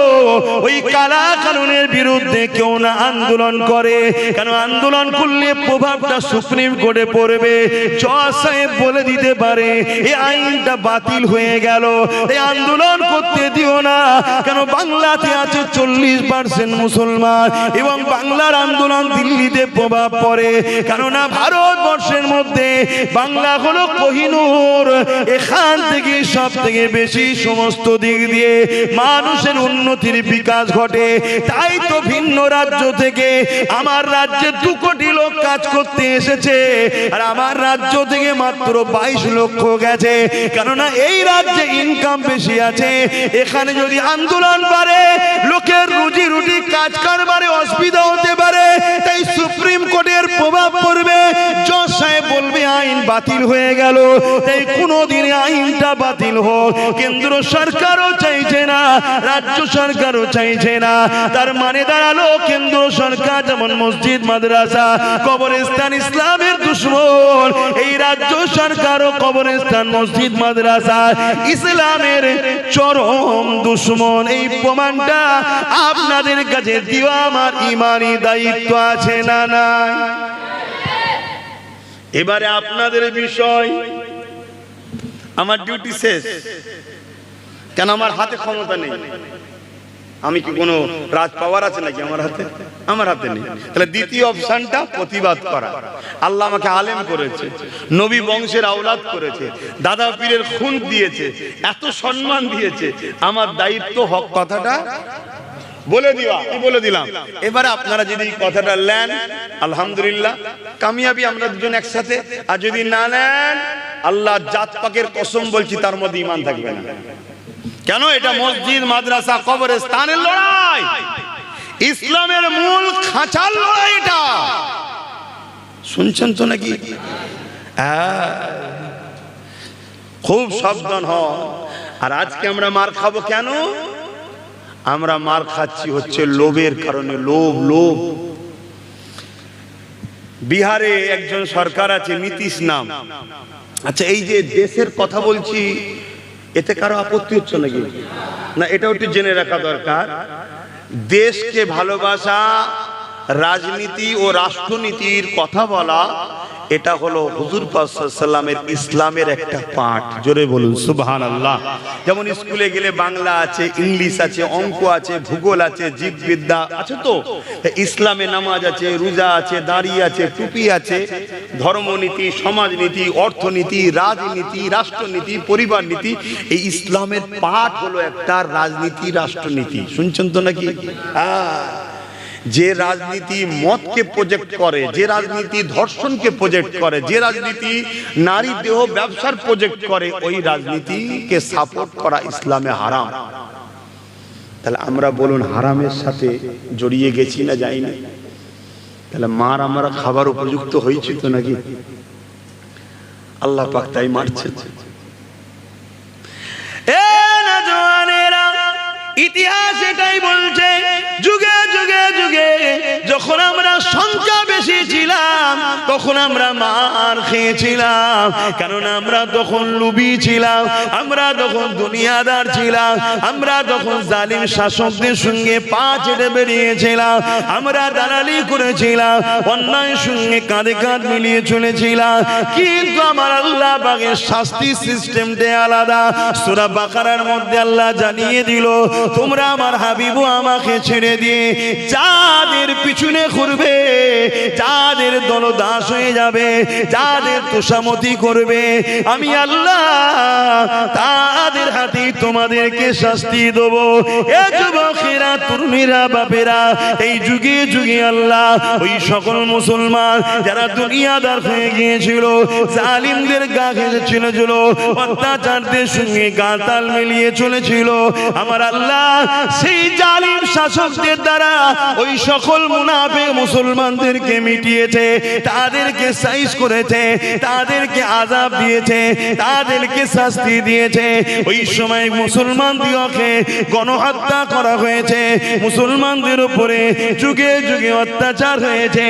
ওই কালা কানুনের বিরুদ্ধে কেউ না আন্দোলন করে, কেন আন্দোলন করলে প্রভাবটা সুপ্রিম কোর্টে পড়বে। জজ সাহেব বলে দিতে পারে এই আইনটা বাতিল হয়ে গেল, এই আন্দোলন করতে দিও না। কেন বাংলাতে আছে 40% মুসলমান এবং বাংলার আন্দোলন দিল্লিতে প্রভাব পড়ে, কেননা ভারতবর্ষের মধ্যে বাংলা হলো কোহিনূর, এখান থেকে সব থেকে বেশি সমস্ত দিক দিয়ে মানুষের উন্নতির বিকাশ ঘটে। তাই তো ভিন্ন রাজ্য থেকে আমার রাজ্যে 2 কোটি লোক কাজ করতে এসেছে, আর আমার রাজ্য থেকে মাত্র 22 লক্ষ গেছে, কেননা এই রাজ্যে ইনকাম বেশি আছে। এখানে যদি আন্দোলন বাড়ে লোকের রুজি রুটি কাজ কারবারে অসুবিধা হতে পারে, তাই সুপ্রিম কোর্টের প্রভাব পড়বে। জজ সাহেব বলবে আইন বাতিল হয়ে গেল, তাই কোনোদিন আইনটা বাতিল হোক কেন্দ্র সরকারও চাইছে না, রাজ্য সরকারও চাইছে না। তার মানে দাঁড়ালো কেন্দ্র সরকার যেমন মসজিদ মাদ্রাসা কবরস্থান ইসলামের দুশমন, এই রাজ্য সরকারও কবরস্থান মসজিদ মাদ্রাসা ইসলামের চরম দুশমন। এই প্রমাণটা আপনাদের কাছে দেওয়া আমার ইমানি দায়িত্ব আছে না নাই? এবারে আপনাদের বিষয়, আমার ডিউটি শেষ, কেন আমার হাতে ক্ষমতা নেই। আমি কি কোনো রাজ পাওয়ার আছে নাকি আমার হাতে? আমার হাতে নেই। তাহলে দ্বিতীয় অপশনটা প্রতিবাদ করা। আল্লাহ আমাকে আলেম করেছে, নবী বংশের আওলাদ করেছে, দাদা পীরের খুন দিয়েছে, এত সম্মান দিয়েছে, আমার দায়িত্ব হক কথাটা বলে দিবা। বলে দিলাম। এবারে আপনারা যদি কথাটা নেন আলহামদুলিল্লাহ কামিয়াবি, আমরা দুজন একসাথে। আর যদি না নেন আল্লাহ জাত পাকের কসম বলছি তার মধ্যে ঈমান থাকবে না। কেন? এটা মসজিদ মাদ্রাসা কবরস্থানের লড়াই, ইসলামের মূল খাঁচার লড়াই। এটা শুনছেন তো নাকি? খুব সাবধান হন। আর আজকে আমরা মার খাবো কেন? আমরা মার খাচ্ছি হচ্ছে লোভের কারণে। লোভ। বিহারে একজন সরকার আছে নীতিশ নাম। আচ্ছা, এই যে দেশের কথা বলছি, এতে কারো আপত্তি হচ্ছে নাকি? না, এটাও একটু জেনে রাখা দরকার। দেশকে ভালোবাসা, রাজনীতি ও রাষ্ট্রনীতির কথা বলা, এটা হলো হুজুর পাক সাল্লাল্লাহু আলাইহি ওয়াসাল্লামের ইসলামের একটা পাঠ। জোরে বলুন সুবহানাল্লাহ। যেমন স্কুলে গেলে বাংলা আছে, ইংলিশ আছে, অঙ্ক আছে, ভূগোল আছে, জীববিদ্যা আছে, তো ইসলামে নামাজ আছে, রোজা আছে, দাড়ি আছে, টুপি আছে, ধর্মনীতি, সমাজনীতি, অর্থনীতি, রাজনীতি, রাষ্ট্রনীতি, পরিবার নীতি। এই ইসলামের পাঠ হলো একটা রাজনীতি, রাষ্ট্রনীতি। শুনছেন তো নাকি? যে রাজনীতি মতকে প্রজেক্ট করে, যে রাজনীতি ধর্ষণকে প্রজেক্ট করে, যে রাজনীতি নারী দেহ ব্যবসার প্রজেক্ট করে, ওই রাজনীতিকে সাপোর্ট করা ইসলামে হারাম। তাহলে আমরা বলুন হারামের সাথে জড়িয়ে গেছি না যাইনি? তাহলে মার আমরা খাবার উপযুক্ত হয়েছি তো নাকি? আল্লাহ পাক তাই মারছেন। ইতিহাস এটাই বলছে, যুগে যুগে যুগে যখন আমরা সংখ্যা বেশি ছিলাম তখন আমরা মার খেয়েছিলাম, কারণ আমরা তখন লুবি ছিলাম, আমরা তখন দুনিয়াদার ছিলাম, আমরা তখন জালিম শাসকদের সঙ্গে পা চেটে বেরিয়েছিলাম, আমরা দালালি করেছিলাম, অন্যায়ের সঙ্গে কাঁধে কাঁধ মিলিয়ে চলেছিলাম। কিন্তু আমার আল্লাহ পাকের শাস্তি সিস্টেমটা আলাদা। সূরা বাকারার মধ্যে আল্লাহ জানিয়ে দিল, তোমরা আমার হাবিবু আমাকে ছেড়ে দিয়ে যাদের পিছনে ঘুরবে, যাদের দলদাস হয়ে যাবে, যাদের তোষামতি করবে, আমি আল্লাহ তাদের হাতে তোমাদেরকে শাস্তি দেব। এ যুবকেরা, তরুণীরা, বাপেরা, এই যুগে যুগে আল্লাহ ওই সকল মুসলমান যারা দুনিয়াদার হয়ে গিয়েছিল, জালিমদের গা ঘেঁষেছিল, অত্যাচারদের সঙ্গে গা তাল মিলিয়ে চলেছিল, আমার আল্লাহ সেই জালিম শাসকদের দ্বারা ওই সকল মুনাফিক মুসলমানদেরকে মিটিয়েছে। তার তাদেরকে সাইজ করেছে, তাদেরকে আযাব দিয়েছে, তাদেরকে শাস্তি দিয়েছে। ওই সময় মুসলমানদেরকে গণহত্যা করা হয়েছে, মুসলমানদের উপরে যুগে যুগে অত্যাচার হয়েছে।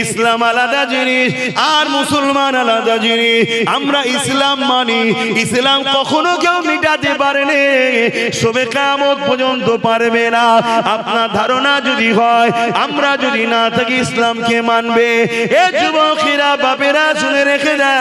ইসলাম আলাদা জিনিস আর মুসলমান আলাদা জিনিস। আমরা ইসলাম মানি, ইসলাম কখনো কেউ মিটাতে পারেনি, সবে কিয়ামত পর্যন্ত পারবে না। আপনার ধারণা যদি হয় আমরা যদি না থাকি ইসলামকে মানবে, এ যুবকেরা বাপেরা শুনে রেখে দেয়,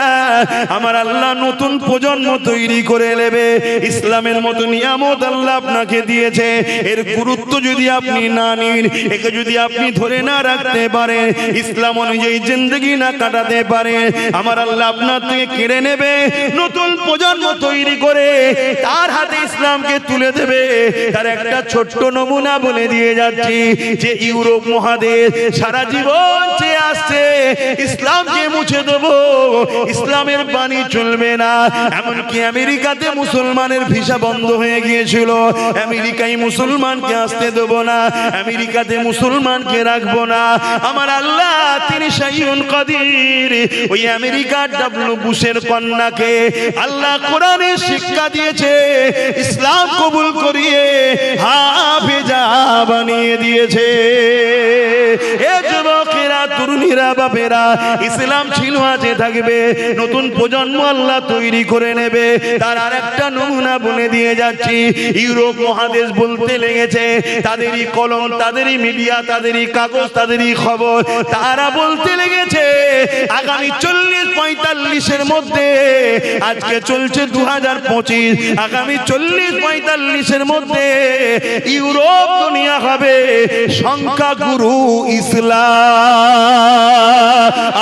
আমার আল্লাহ নতুন প্রজন্ম তৈরি করে নেবে। ইসলামের মতো নিয়ামত আল্লাহ আপনাকে দিয়েছে, এর গুরুত্ব যদি আপনি না নিন, একে যদি আপনি ধরে না রাখতে পারেন, ইসলাম অনুযায়ী জিন্দেগি না কাটাতে পারেন, আমার আল্লাহ আপনার থেকে কেড়ে নেবে। নতুন প্রজন্ম তৈরি করে তার হাতে ইসলামকে তুলে দেবে। তার একটা ছোট্ট নমুনা বলে দিয়ে যাচ্ছি, যে ইউরোপ মহাদেশ সারা জীবন চেয়ে আসছে ইসলামকে মুছে দেবো, ইসলামের বাণী চলবে না। এমনকি আমেরিকাতে মুসলমানের ভিসা বন্ধ হয়ে গিয়েছিল, আমেরিকায় মুসলমানকে আসতে দেবো না, আমেরিকাতে মুসলমানকে রাখবো না। আমার আল্লাহ তিনি শাইউন কাদির। ওই আমেরিকার ডাব্লিউ বুশের কন্যাকে আল্লাহ কোরআনের শিক্ষা দিয়েছে, ইসলাম কবুল করিয়ে হাফেজা বানিয়ে দিয়েছে। এ যুবকেরা, তরুণীরা, বাপেরা, ইসলাম ছিল আছে থাকবে, নতুন প্রজন্ম আল্লাহ তৈরি করে নেবে। তার আর একটা নমুনা বলে দিয়ে যাচ্ছি, ইউরোপ মহাদেশ বলতে লেগেছে, তাদেরই কলম, তাদেরই মিডিয়া, তাদেরই কাগজ, তাদেরই খবর, তারা বলতে লেগেছে আগামী 40-45 মধ্যে, আজকে চলছে 2025, আগামী 40-45 মধ্যে ইউরোপ দুনিয়া হবে সংখ্যাগুরু ইসলাম।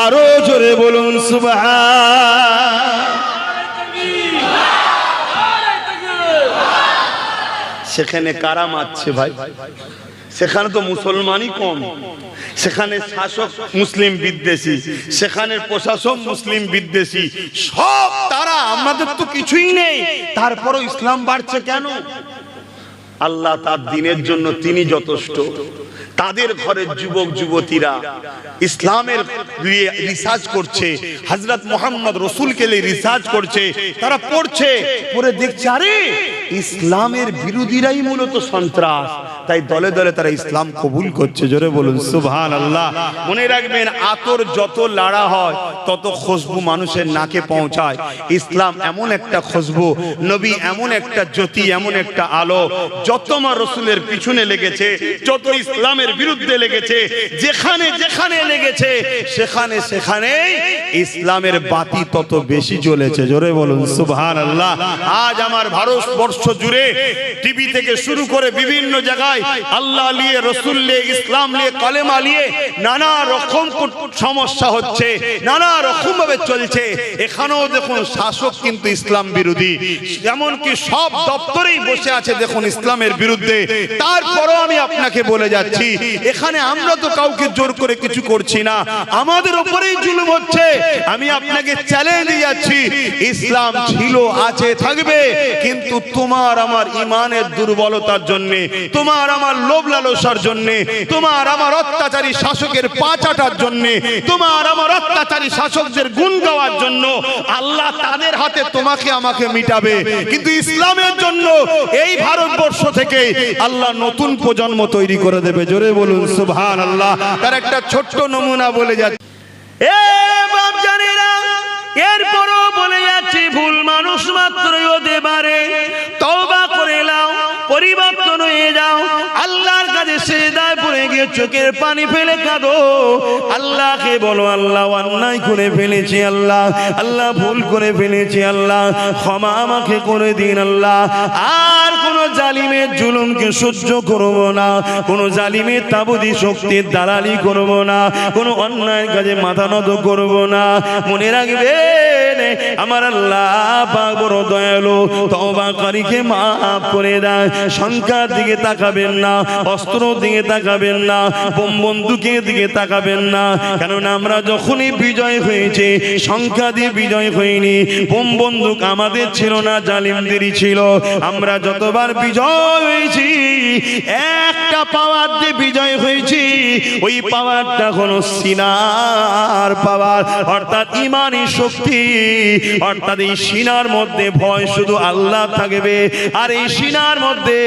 আরো জোরে বলুন সুবহান। সেখানে কারা মারছে ভাই? সেখানে তো মুসলমানই কম, সেখানে শাসক মুসলিম বিদ্বেষী, সেখানে প্রশাসক মুসলিম বিদ্বেষী, সব তারা। আমাদের তো কিছুই নেই, তারপরও ইসলাম বাড়ছে কেন? আল্লাহ তার দ্বীনের জন্য তিনি যথেষ্ট। তাদের ঘরের যুবক যুবতীরা ইসলামের রিসার্চ করছে, হযরত মুহাম্মদ রাসূলকে নিয়ে রিসার্চ করছে, তারা পড়ছে, পড়ে দেখছে আরে ইসলামের বিরোধীরাই মূলত সন্ত্রাস, তাই দলে দলে তারা ইসলাম কবুল করছে। জোরে বলুন সুবহানাল্লাহ। মনে রাখবেন, আতর যত লাড়া হয় তত খুশবু মানুষের নাকে পৌঁছায়। ইসলাম এমন একটা খুশবু, নবী এমন একটা জ্যোতি, এমন একটা আলো, যত মা রাসূলের পিছনে লেগেছে, যত ইসলামের বিরুদ্ধে লেগেছে, যেখানে যেখানে লেগেছে সেখানে সেখানে ইসলামের বাতি তত বেশি জ্বলেছে। জোরে বলুন সুবহানাল্লাহ। আজ আমার ভারতবর্ষ জুড়ে টিভি থেকে শুরু করে বিভিন্ন জায়গায় আল্লাহ নিয়ে, রাসূল নিয়ে, ইসলাম নিয়ে, কালেমা নিয়ে নানা রকম সমস্যা হচ্ছে, নানা রকম ভাবে চলছে। এখানেও দেখুন শাসক কিন্তু ইসলাম বিরোধী, এমনকি সব দপ্তরেই বসে আছে দেখুন ইসলামের বিরুদ্ধে। তারপরও আমি আপনাকে বলে যাচ্ছি, এখানে আমরা তো কাউকে জোর করে কিছু করছি না, আমাদের উপরেই জুলুম হচ্ছে। আমি আপনাকে চ্যালেঞ্জ দিয়ে যাচ্ছি, ইসলাম ছিল, আছে, থাকবে, কিন্তু তোমার আমার ইমানের দুর্বলতার জন্য, তোমার আমার লোভ লালসার জন্য, তোমার আমার অত্যাচারী শাসকের পা চাটার জন্য, তোমার আমার অত্যাচারী শাসকদের গুণ গাওয়ার জন্য আল্লাহ তাদের হাতে তোমাকে আমাকে মিটাবে। কিন্তু ইসলামের জন্য এই ভারতবর্ষ থেকে আল্লাহ নতুন প্রজন্ম তৈরি করে দেবে। জোরে বলুন সুবহানাল্লাহ। তার একটা ছোট্ট নমুনা বলে যাচ্ছে, এ বাপ জানেরা, এরপরও বলে যাচ্ছি, ভুল মানুষ মাত্রই হতে পারে, তওবা করে নাও, পরিবর্তন হয়ে যাও, আল্লাহর কাছে সিজদায় পড়ে গিয়ে চোখের পানি ফেলে কাঁদো, আল্লাহকে বলো আল্লাহ অন্যায় করে ফেলেছি, আল্লাহ আল্লাহ ভুল করে ফেলেছি, আল্লাহ ক্ষমা আমাকে করে দিন, আল্লাহ আর কোন জালিমের জুলুমকে সহ্য করব না, কোন জালিমের তাবুদি শক্তির দালালি করব না, কোন অন্যায় কাজে মাথা নত করব না। মনে রাখবেন আমার আল্লাহ পাক বড় দয়ালু, তওবাকারীকে মাফ করে দেয়। সংখ্যার দিকে তাকাবেন না, অস্ত্রের দিকে তাকাবেন না, বোম বন্দুকের দিকে তাকাবেন না, কারণ আমরা যখনই বিজয় হয়েছে সংখ্যা দিয়ে বিজয় হয়নি, বোম বন্দুক আমাদের ছিল না, জালিমদেরই ছিল। আমরা যতবার বিজয় হয়েছি একটা একটা পাওয়ার দিয়ে বিজয় হয়েছি, ওই পাওয়ারটা হলো সিনার পাওয়ার, অর্থাৎ ইমানি শক্তি। অর্থাৎ এই সিনার মধ্যে ভয় শুধু আল্লাহ থাকবে, আর এই সিনার মধ্যে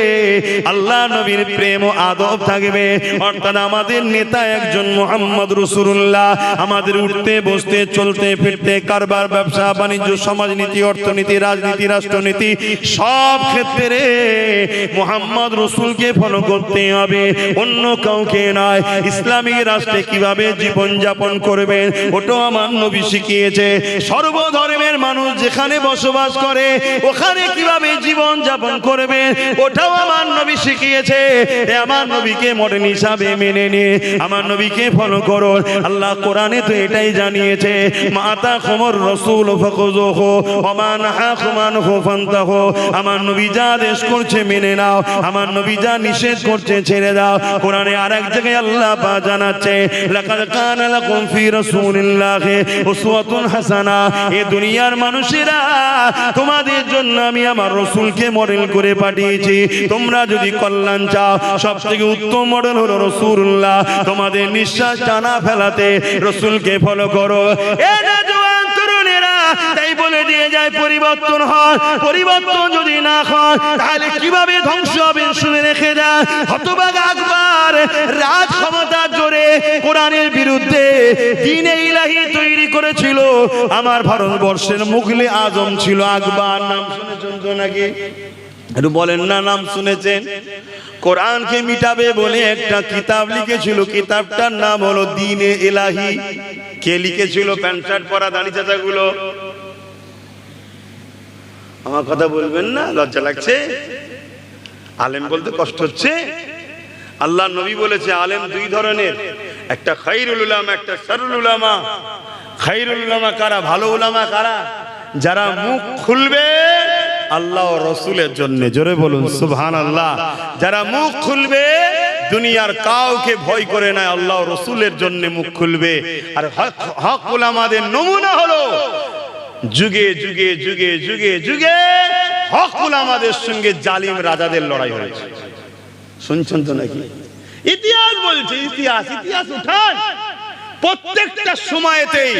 আল্লাহ নবীর প্রেম ও আদব থাকবে। অর্থাৎ আমাদের নেতা একজন মুহাম্মদ রাসূলুল্লাহ। আমাদের উঠতে বসতে চলতে ফিরতে কারবার ব্যবসা বাণিজ্য সমাজনীতি অর্থনীতি রাজনীতি রাষ্ট্রনীতি সব ক্ষেত্রে মুহাম্মদ রাসূলকে ফলো করতে হবে, অন্য কাউকে নয়। ইসলামী রাষ্ট্রে কিভাবে জীবন যাপন করবেন ওটাও আমার নবী শিখিয়েছে। সর্বধর্মের মানুষ যেখানে বসবাস করে ওখানে কিভাবে জীবন যাপন করবে ওটাও আমার নবী শিখিয়েছে। আমার নবীকে মডেল হিসাবে মেনে নিয়ে আমার নবীকে ফলো করো। আল্লাহ কোরআনে তো এটাই জানিয়েছে, মাতা খমর রসুল ফাখুযুহু ওয়া মা নাহাকুম আনহু ফান্তাহু। আমার নবী যা আদেশ করছে মেনে নাও, আমার নবী যা নিষেধ করছে ছেড়ে দাও। কোরআনে আরেক জায়গায় আল্লাহ পাক জানাচ্ছে, লাকাদ কানা লাকুম ফি রাসূলিল্লাহি উসওয়াতুন হাসানা। এই দুনিয়ার মানুষেরা তোমাদের জন্য আমি আমার রাসূলকে মডেল করে পাঠিয়েছি। তোমরা যদি কল্যাণ চাও সবথেকে উত্তম মডেল হলো রাসূলুল্লাহ। তোমাদের নিঃশ্বাস টানা ফেলাতে রাসূলকে ফলো করো। এ নওজোয়ান তরুণেরা তাই বলে দিয়ে যায় পরিবর্তন হয়, পরিবর্তন যদি না হয় তাহলে কিভাবে ধ্বংস হবে শুনে রেখে যায়। হতভাগা আকবর রাজ ক্ষমতার জোরে কোরআনের বিরুদ্ধে দ্বীনে ইলাহি তৈরি করেছিল। আমার ভারতবর্ষের মুঘলে আজম ছিল আকবর। নাম শুনেছেন তো নাকি? একটু বলেন না, নাম শুনেছেন? কোরআনকে মিটাবে বলে একটা কিতাব লিখেছিল, কিতাবটার নাম হলো দ্বীনে ইলাহি। কে লিখেছিল? প্যান্ট শার্ট পরা দাড়ি চাচাগুলো। আমার কথা বলবেন না, লজ্জা লাগছে? আলেম বলতে কষ্ট হচ্ছে? আল্লাহ নবী বলেছে আলেম দুই ধরনের, একটা খায়রুল উলামা, একটা শাররুল উলামা। খায়রুল উলামা কারা? ভালো উলামা কারা? যারা মুখ খুলবে আল্লাহ ও রাসূলের জন্য। জোরে বলুন সুবহানাল্লাহ। যারা মুখ খুলবে দুনিয়ার কাউকে ভয় করে না, আল্লাহ ও রাসূলের জন্য মুখ খুলবে। আর হক উলামাদের নমুনা হলো যুগে যুগে যুগে যুগে যুগে হক উলামাদের সঙ্গে জালিম রাজাদের লড়াই হয়েছে। শুনছেন তো নাকি? ইতিহাস বলছে, ইতিহাস ইতিহাস উঠান। প্রত্যেকটা সময়েতেই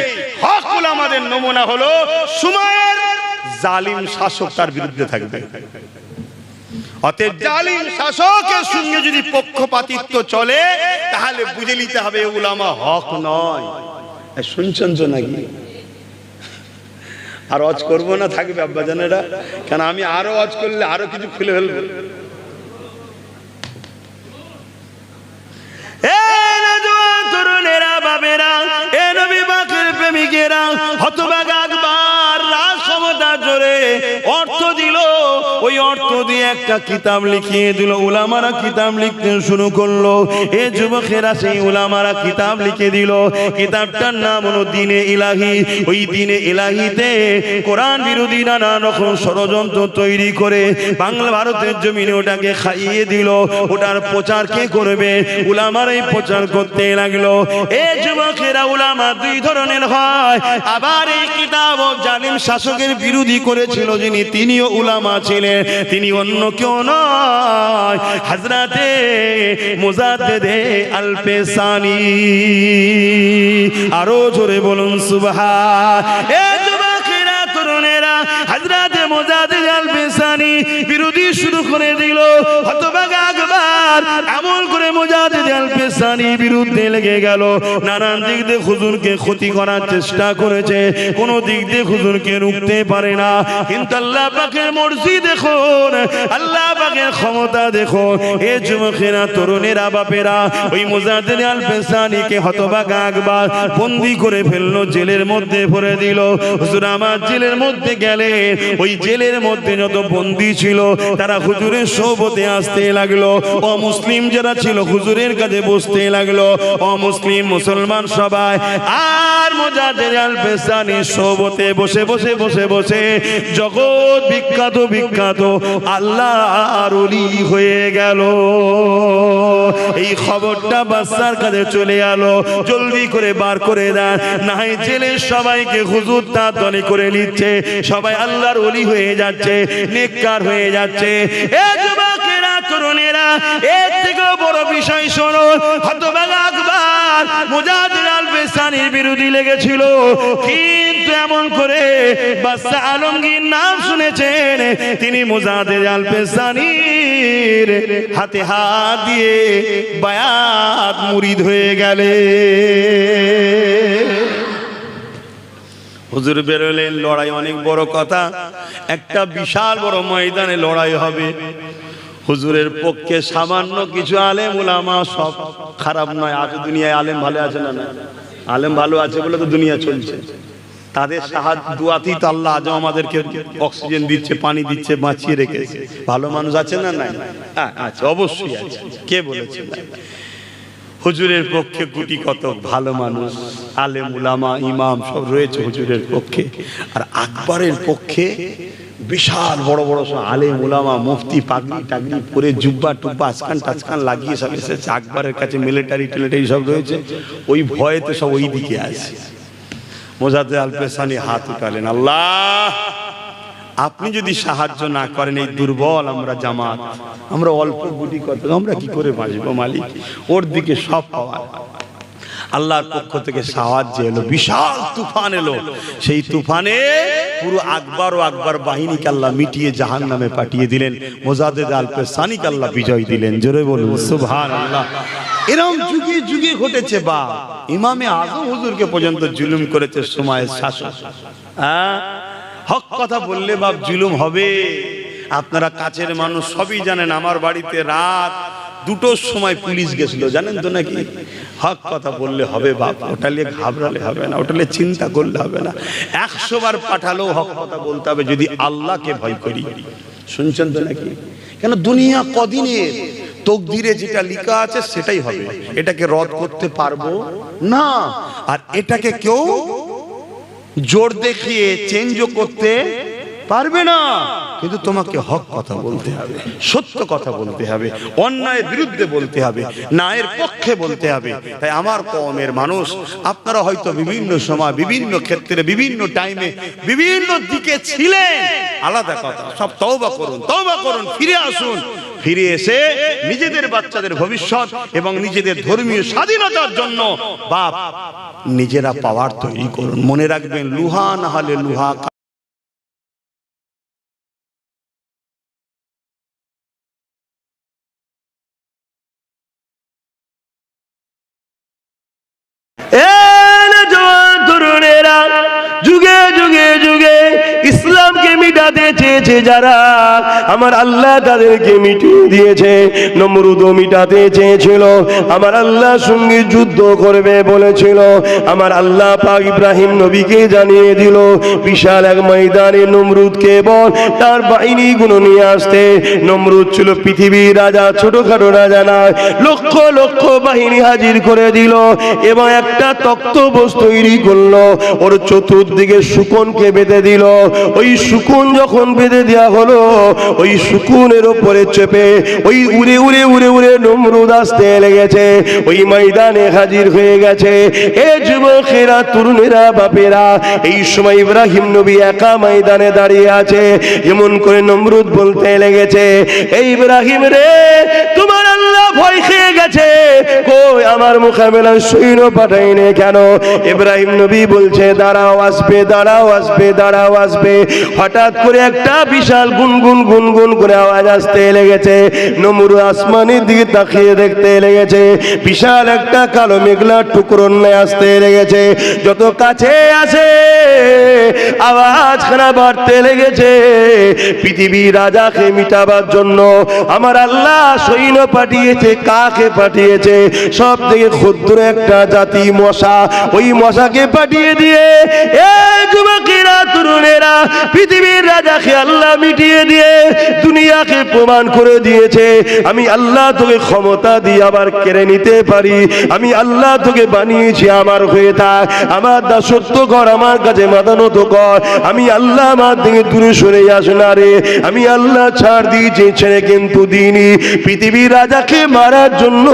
হক উলামাদের নমুনা হলো সময়ের জালিম শাসক তার বিরুদ্ধে থাকবে। অতএব জালিম শাসকের সঙ্গে যদি পক্ষপাতিত্ব চলে তাহলে বুঝে নিতে হবে উলামা হক নয়। শুনছেন তো নাকি? আর ওয়াজ করবো না, থাকবে আব্বাজানেরা? কেন আমি আরো ওয়াজ করলে আরো কিছু খুলে ফেলবো। তরুণেরা বাবেরা, এ নবী পাকের প্রেমিকেরা, হতভাগা আকবর রাজ ক্ষমতা জোরে অর্থ দিল। ওই অর্থ দিয়ে একটা কিতাব লিখিয়ে দিল। উলামারা কিতাব লিখতে শুরু করলো। এ যুবকেরা সেই উলামারা কিতাব লিখে দিল। কিতাবটার নাম হলো দ্বীনে ইলাহি। ওই দ্বীনে ইলাহিতে কোরআন বিরোধী নানা রকম ষড়যন্ত্র তৈরি করে বাংলা ভারতের জমিনে ওটাকে খাইয়ে দিল। ওটার প্রচার কে করবে? উলামারাই প্রচার করতে লাগলো। এই যুবকেরা উলামা দুই ধরনের হয়। আবার এই কিতাব জালিম শাসকের বিরোধী করেছিল যিনি, তিনিও উলামা ছিলেন। তিনি অন্য কেউ নয়, হযরতে মুজাদ্দিদে আল পেসানি। আরো জোরে বলুন সুবহান। এই যুবকেরা তরুণেরা হযরতে মুজাদ্দিদ আল পেসানি বিরোধী শুরু করে দিল। হতভাগা আকবর এমন করে মুজাদ্দিদ আল পেসানি বিরুদ্ধে লেগে গেল। নানান দিক দিয়ে হুজুরকে ক্ষতি করার চেষ্টা করেছে, কোন দিক দিয়ে হুজুরকে রুখতে পারে না। কিন্তু আল্লাহ পাকের মর্জি দেখুন, আল্লাহ পাকের ক্ষমতা দেখুন। এ যুবকেরা তরুণেরা বাপেরা ওই মুজাদ্দিদ আল পেসানিকে হতভাগা আকবর বন্দী করে ফেললো, জেলের মধ্যে ভরে দিল। হুজুর আমার জেলের মধ্যে গেলে ওই জেলের মধ্যে যত বন্দী ছিল তারা হুজুরের সোহবতে আসতে লাগলো। ও মুসলিম যারা ছিল হুজুরের কাছে বসতে বুঝতে লাগলো অমুসলিম মুসলমান সবাই আর মুজাদ্দিদ আল পেসানি সোবতে বসে বসে বসে বসে জগৎ বিখ্যাত বিখ্যাত আল্লাহর ওলি হয়ে গেল। এই খবরটা বাদশার কাছে চলে এলো, জলদি করে বার করে দেন, নাই জেলে সবাইকে হুজুর তাড়াতাড়ি করে নিচ্ছে, সবাই আল্লাহর ওলি হয়ে যাচ্ছে, নেককার হয়ে যাচ্ছে। এ যুবকেরা, তরুণেরা, এর থেকেও বড় বিষয় শোনো, হতভাগা আকবর মুজাদ্দিদ আল পেসানির বিরোধী লেগেছিল, কিন্তু এমন করে বাদশা আলমগীর নাম শুনেছেন, তিনি মুজাদ্দিদ আল পেসানির হাতে হাত দিয়ে বায়াত মুরিদ হয়ে গেলে। হুজুর বেরোলেন, লড়াই অনেক বড় কথা, একটা বিশাল বড় ময়দানে লড়াই হবে। হুজুরের পক্ষে সামান্য কিছু আলেম উলামা, সব খারাপ নয়, আজ দুনিয়ায় আলেম ভালো আছে না? না, আলেম ভালো আছে বলে তো দুনিয়া চলছে, তাদের সাহায্য দুয়াতেই তো আল্লাহ আজও আমাদেরকে অক্সিজেন দিচ্ছে, পানি দিচ্ছে, বাঁচিয়ে রেখেছে। ভালো মানুষ আছে না? নাই? আচ্ছা, অবশ্যই আছে। কে বলেছে? হুজুরের পক্ষে গুটি কত ভালো মানুষ, আলেম উলামা ইমাম সব রয়েছে হুজুরের পক্ষে। আর আকবরের পক্ষে বিশাল বড় বড় সব আলেম উলামা, মুফতি, পাগড়ি টাগড়ি পরে, জুব্বা টুব্বা আজকান টাজকান লাগিয়ে সব এসেছে। আকবরের কাছে মিলিটারি টিলিটারি সব রয়েছে, ওই ভয়েতে সব ওই দিকে আসে। মুজাদ্দিদ আল পেসানি হাত উঠালেন, আল্লাহ আপনি যদি সাহায্য না করেন, এই দুর্বল আমরা জামাত, আমরা অল্প গুটি কত, আমরা কি করে বাঁচবো মালিক? ওর দিকে সব পাওয়া। আল্লাহর পক্ষ থেকে সাহায্য এলো, বিশাল তুফান এলো। সেই তুফানে পুরো আকবর ও আকবর বাহিনীকে আল্লাহ মিটিয়ে জাহান্নামে পাঠিয়ে দিলেন। মুজাদ্দিদ আল পেসানিকে আল্লাহ বিজয় দিলেন। জোরে বলুন সুবহানাল্লাহ। এরকম যুগে যুগে ঘটেছে। বা ইমামে আজম হুজুরকে পর্যন্ত জুলুম করেছে সময়ের শাসক। হক কথা বললে বাপ জুলুম হবে। আপনারা কাছের মানুষ সবই জানেন, আমার বাড়িতে রাত 2টোর সময় পুলিশ গেছিল, জানেন তো নাকি? হক কথা বললে হবে বাপ, ওটা নিয়ে ঘাবড়ালে হবে না, ওটা নিয়ে চিন্তা করলে হবে না। 100 বার পাঠালেও হক কথা বলতে হবে, যদি আল্লাহকে ভয় করি। শুনছেন তো নাকি? কেন দুনিয়া কদিনের, তকদিরে যেটা লেখা আছে সেটাই হবে, এটাকে রদ করতে পারবো না। আর এটাকে কেউ জোর দেখিয়ে চেঞ্জও করতে পারবে না। কিন্তু তোমাকে হক কথা বলতে হবে, সত্য কথা বলতে হবে, অন্যায়ের বিরুদ্ধে বলতে হবে, ন্যায়ের পক্ষে বলতে হবে। তাই আমার কওমের মানুষ, আপনারা হয়তো বিভিন্ন সময়, বিভিন্ন ক্ষেত্রে, বিভিন্ন টাইমে, বিভিন্ন দিকে ছিলেন, আলাদা কথা। সব তওবা করুন, তওবা করুন, ফিরে আসুন। ফিরে এসে নিজেদের বাচ্চাদের ভবিষ্যৎ এবং নিজেদের ধর্মীয় স্বাধীনতার জন্য বাপ নিজেরা পাওয়ার তৈরি করুন। মনে রাখবেন, লুহা না হলে লুহা। যুগে যুগে যুগে ইসলামকে মিটাতে চেয়েছে যারা, আমার আল্লাহ তাদেরকে মিটিয়ে দিয়েছে। নমরুদও মিটাতে চেয়েছিল, আমার আল্লাহ সঙ্গে যুদ্ধ করবে বলেছিল। আমার আল্লাহ পাক ইব্রাহিম নবীকে জানিয়ে দিল, বিশাল এক ময়দানে নমরুদকে বল তার বাহিনীগুলো নিয়ে আসতে। নমরুদ ছিল পৃথিবীর রাজা, ছোটখাটো রাজা নয়, লক্ষ লক্ষ বাহিনী হাজির করে দিল এবং একটা তক্তপোষ তৈরি করলো। ওর চতুর্দিকে শুকনকে বেঁধে দিল। ওই শুকুন যখন বেঁধে দেওয়া হলো, ওই শুকুনের উপরে চেপে ওই উড়ে উড়ে উড়ে উড়ে নমরুদ আসতে লেগেছে, ওই ময়দানে হাজির হয়ে গেছে। এ যুবকেরা, তরুণেরা, বাপেরা, এই সময় ইব্রাহিম নবী একা ময়দানে দাঁড়িয়ে আছে। এমন করে নমরুদ বলতে লেগেছে, এই ইব্রাহিম রে, তোমার আল্লাহ ভয় খেয়ে গেছে, কই আমার মোকাবেলায় সৈন্য পাঠাইনি কেন? ইব্রাহিম নবী বলছে, দাঁড়াও, আসবে, দাঁড়াও, আসবে, দাঁড়াও, আসবে। হঠাৎ করে একটা বিশাল গুনগুন গুনগুন করে আওয়াজ আসতে লেগেছে। নমরুদ আসমানের দিকে তাকিয়ে দেখতে লেগেছে, বিশাল একটা কালো মেঘলা টুকরো নিয়ে আসতে লেগেছে। যত কাছে আসে আওয়াজ খারাপ বাড়তে লেগেছে। পৃথিবীর রাজাকে মিটাবার জন্য আমার আল্লাহ সৈন্য পাঠিয়েছে। কাকে পাঠিয়েছে? সব থেকে ক্ষুদ্র একটা জাতি মশা। ওই মশাকে পাঠিয়ে দিয়ে, এ যুবকেরা, তরুণেরা, পৃথিবীর রাজাকে আল্লাহ মিটিয়ে দিয়ে দুনিয়াকে প্রমাণ করে দিয়েছে আমি আল্লাহ তোকে ক্ষমতা দিয়ে আবার কেড়ে নিতে পারি। আমি আল্লাহ তোকে বানিয়েছি আমার হয়ে থাক, আমার দাসত্ব কর, আমার কাছে মাথা নত কর। আমি আল্লাহ আমার দিকে দূরে সরে আস না রে। আমি আল্লাহ ছাড় দিয়েছি, ছেড়ে কিন্তু দিইনি। পৃথিবীর রাজাকে মারার জন্য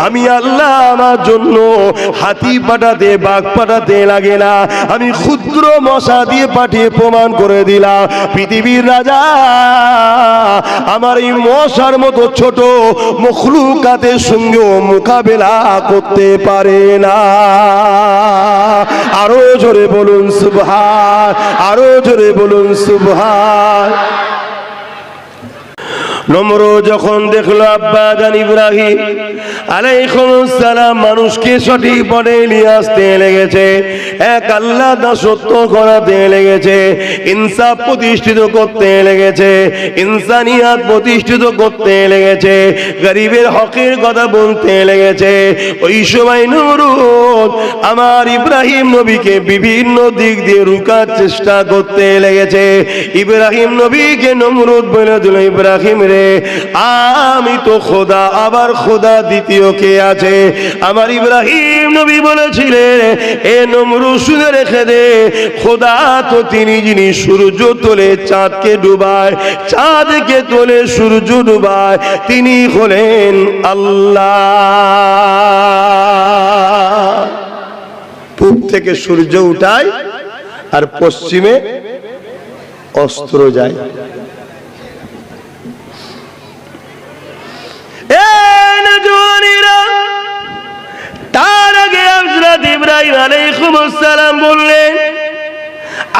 আমি আল্লাহ আমার জন্য হাতি পাঠাতে বাঘ পাঠাতে লাগে না, আমি ক্ষুদ্র মশা দিয়ে পাঠিয়ে প্রমাণ করে দিলাম পৃথিবীর রাজা আমার এই মশার মতো ছোট মখলুকাতের সঙ্গেও মোকাবেলা করতে পারে না। আরো জোরে বলুন সুবহান, আরো জোরে বলুন সুবহান। নমরুদ যখন দেখলো আব্বা জান ইব্রাহিম আলাইহিস সালাম মানুষকে সঠিক পথে নিয়ে আসতে লেগেছে, এক আল্লাহ দাসত্ব করাতে লেগেছে, ইনসাফ প্রতিষ্ঠিত করতে লেগেছে, ইনসানিয়াত প্রতিষ্ঠিত করতে লেগেছে, গরিবের হকের কথা বলতে লেগেছে, ওই সময় নমরুদ আমার ইব্রাহিম নবীকে বিভিন্ন দিক দিয়ে রুকার চেষ্টা করতে লেগেছে। ইব্রাহিম নবীকে নমরুদ বলে দিল, ইব্রাহিম রে আমি তো খোদা, আবার খোদা দ্বিতীয় কে আছে? আমার ইব্রাহিম নবী বলেছিলেন এ নমরুদ শুনে রেখে দে, খোদা তো তিনি যিনি সূর্য তোলে চাঁদকে ডুবায়, চাঁদকে তোলে সূর্য ডুবায়, তিনি হলেন আল্লাহ। পূব থেকে সূর্য উঠায় আর পশ্চিমে অস্ত্র যায়। তার আগে হযরত ইব্রাহিম আলাইহিস সালাম বললেন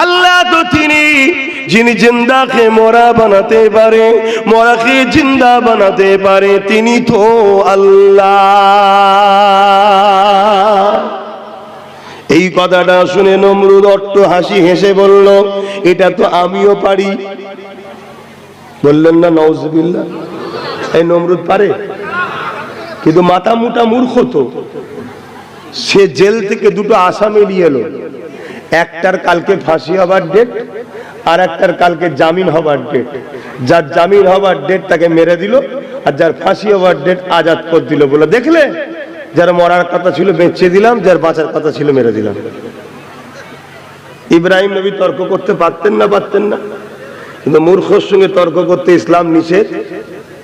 আল্লাহ তো তিনি যিনি জিন্দাকে মরা বানাতে পারে, মরাকে জিন্দা বানাতে পারে, তিনি তো আল্লাহ। এই কথাটা শুনে নমরুদ অট্ট হাসি হেসে বলল এটা তো আমিও পারি। বললেন না নাউজুবিল্লাহ? এই নমরুদ পারে, কিন্তু মাথা মুটা মূর্খ তো। সে জেল থেকে দুটো আসামি নিয়ে এলো, একটার কালকে ফাঁসি হবার ডেট আর একটার কালকে জামিন হবার ডেট। যার জামিন হবার ডেট তাকে মেরে দিল, আর যার ফাঁসি হবার ডেট আজাদ করে দিল। বলে দেখলে, যার মরার কথা ছিল বেঁচে দিলাম, যার বাঁচার কথা ছিল মেরে দিলাম। ইব্রাহিম নবী তর্ক করতে পারতেন না? পারতেন না, কিন্তু মূর্খর সঙ্গে তর্ক করতে ইসলাম নিষেধ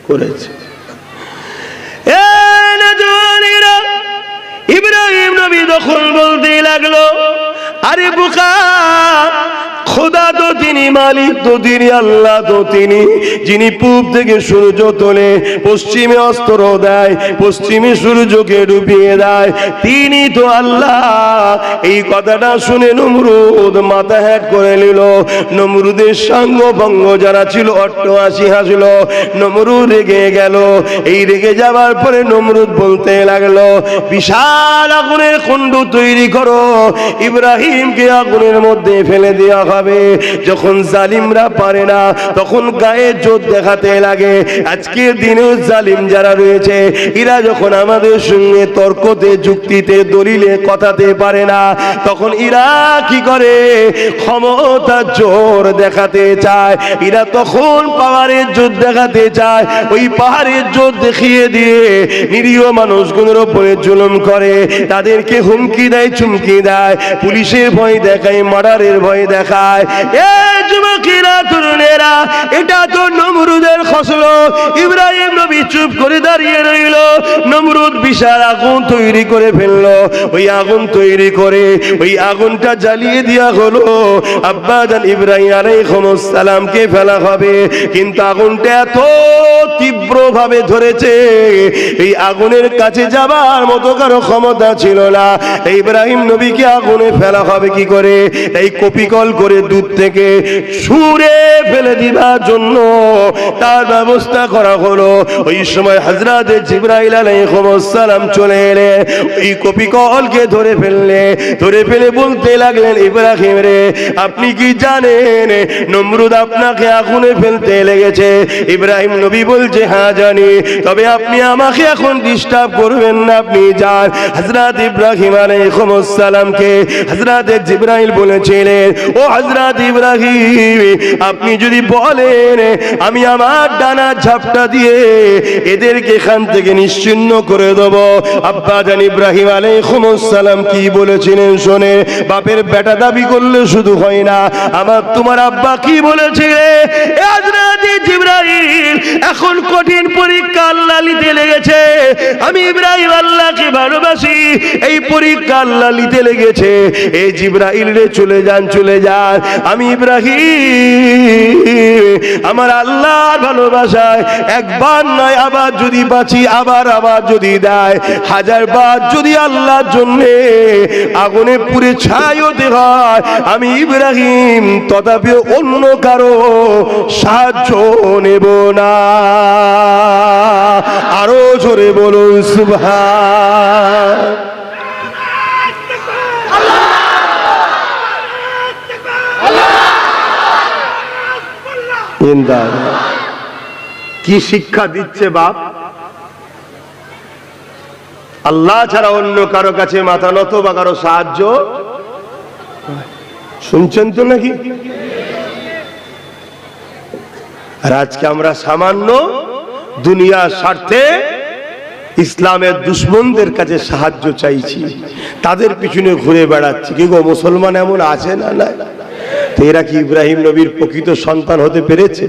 করেছে। ইব্রাহিম নবী তখন বলতে লাগলো আরে বোকা, খোদা তো তিনি, মালিক তো তিনি, আল্লাহ তো তিনি যিনি পূব থেকে সূর্য তোলে, পশ্চিমে অস্ত্র দেয়, পশ্চিমে সূর্যকে ডুবিয়ে দেয়, তিনি তো আল্লাহ। এই কথাটা শুনে নমরুদ মাথা হ্যাট করে নিল। নমরুদের সাঙ্গ ভঙ্গ যারা ছিল অট্টহাসি হাসলো। নমরুদ রেগে গেল। এই রেগে যাওয়ার পরে নমরুদ বলতে লাগলো বিশাল আগুনের কুণ্ড তৈরি করো, ইব্রাহিমকে আগুনের মধ্যে ফেলে দেওয়া হবে। যখন জালিমরা পারে না তখন গায়ে জোর দেখাতে লাগে। আজকের দিনেও জালিম যারা রয়েছে এরা যখন আমাদের সঙ্গে তর্কতে, যুক্তিতে, দলিলে, কথাতে পারে না, তখন এরা কি করে? ক্ষমতার জোর দেখাতে চায়। এরা তখন পাহাড়ের জোর দেখাতে চায়। ওই পাহাড়ের জোর দেখিয়ে দিয়ে নিরীহ মানুষগুলোর উপরে জুলুম করে, তাদেরকে হুমকি দেয়, চুমকি দেয়, পুলিশের ভয় দেখায়, মার্ডারের ভয় দেখায়। যুবকেরা, তরুণেরা, এটা তো নমরুদের খসলো। ইব্রাহিম নবী চুপ করে দাঁড়িয়ে রইল। নমরুদ বিশাল আগুন তৈরি করে ফেললো। ওই আগুন তৈরি করে ওই আগুনটা জ্বালিয়ে দেওয়া হলো। আব্বা জান ইব্রাহিম আলাইহিস সালামকে ফেলা হবে, কিন্তু আগুনটা এত তীব্র ভাবে ধরেছে এই আগুনের কাছে যাবার মতো কারো ক্ষমতা ছিল না। ইব্রাহিম নবীকে আগুনে ফেলা হবে কি করে? তাই কপিকল করে দূর থেকে ছুঁড়ে ফেলে দিবার জন্য তার ব্যবস্থা করা হলো। ওই সময় হযরত জিবরাইল আলাইহিস সালাম চলে এলে ওই কপিকলকে ধরে ফেলে বলতে লাগলেন ইব্রাহিম রে, আপনি কি জানেন নমরুদ আপনাকে আগুনে ফেলতে লেগেছে? ইব্রাহিম নবী বলছে হ্যাঁ জানি, তবে আপনি আমাকে এখন ডিস্টার্ব করবেন না, আপনি যান। হযরত ইব্রাহিম আলাইহিস সালামকে হযরত জিবরাইল বলেছিলেন ও হযরত হযরত ইব্রাহিম আপনি যদি বলেন আমি আমার ডানা ঝাপটা দিয়ে এদেরকে এখান থেকে নিশ্চিহ্ন করে দেব। আব্বা জান ইব্রাহিম আলাইহিস সালাম কি বলেছিলেন শোনে, বাপের বেটা দাবি করলে শুধু হয় না, আমার তোমার আব্বা কি বলেছিলে, হযরত জিবরাইল এখন কঠিন পরীক্ষা আল্লাহ নিতে লেগেছে, আমি ইব্রাহিম আল্লাহকে ভালোবাসি, এই পরীক্ষা আল্লাহ নিতে লেগেছে, এই জিবরাইল রে চলে যান চলে যান, আমি ইব্রাহিম আমার আল্লাহর ভালোবাসায় একবার নয় আবার যদি বাঁচি, আবার আবার যদি দেয়, হাজারবার যদি আল্লাহর জন্যে আগুনে পুড়ে ছাই হতে হয়, আমি ইব্রাহিম তথাপি অন্য কারো সাহায্য নেব না। আরো জোরে বলুন সুবহান। কি শিক্ষা দিচ্ছে বাপ, আল্লাহ ছাড়া অন্য কারো কাছে মাথা নত বা কারো সাহায্য, শুনছেন তো নাকি? আর আজকে আমরা সামান্য দুনিয়ার স্বার্থে ইসলামের দুশ্মনদের কাছে সাহায্য চাইছি, তাদের পিছনে ঘুরে বেড়াচ্ছি। কি গো মুসলমান এমন আছে না? না, তো এরা কি ইব্রাহিম নবীর প্রকৃত সন্তান হতে পেরেছে?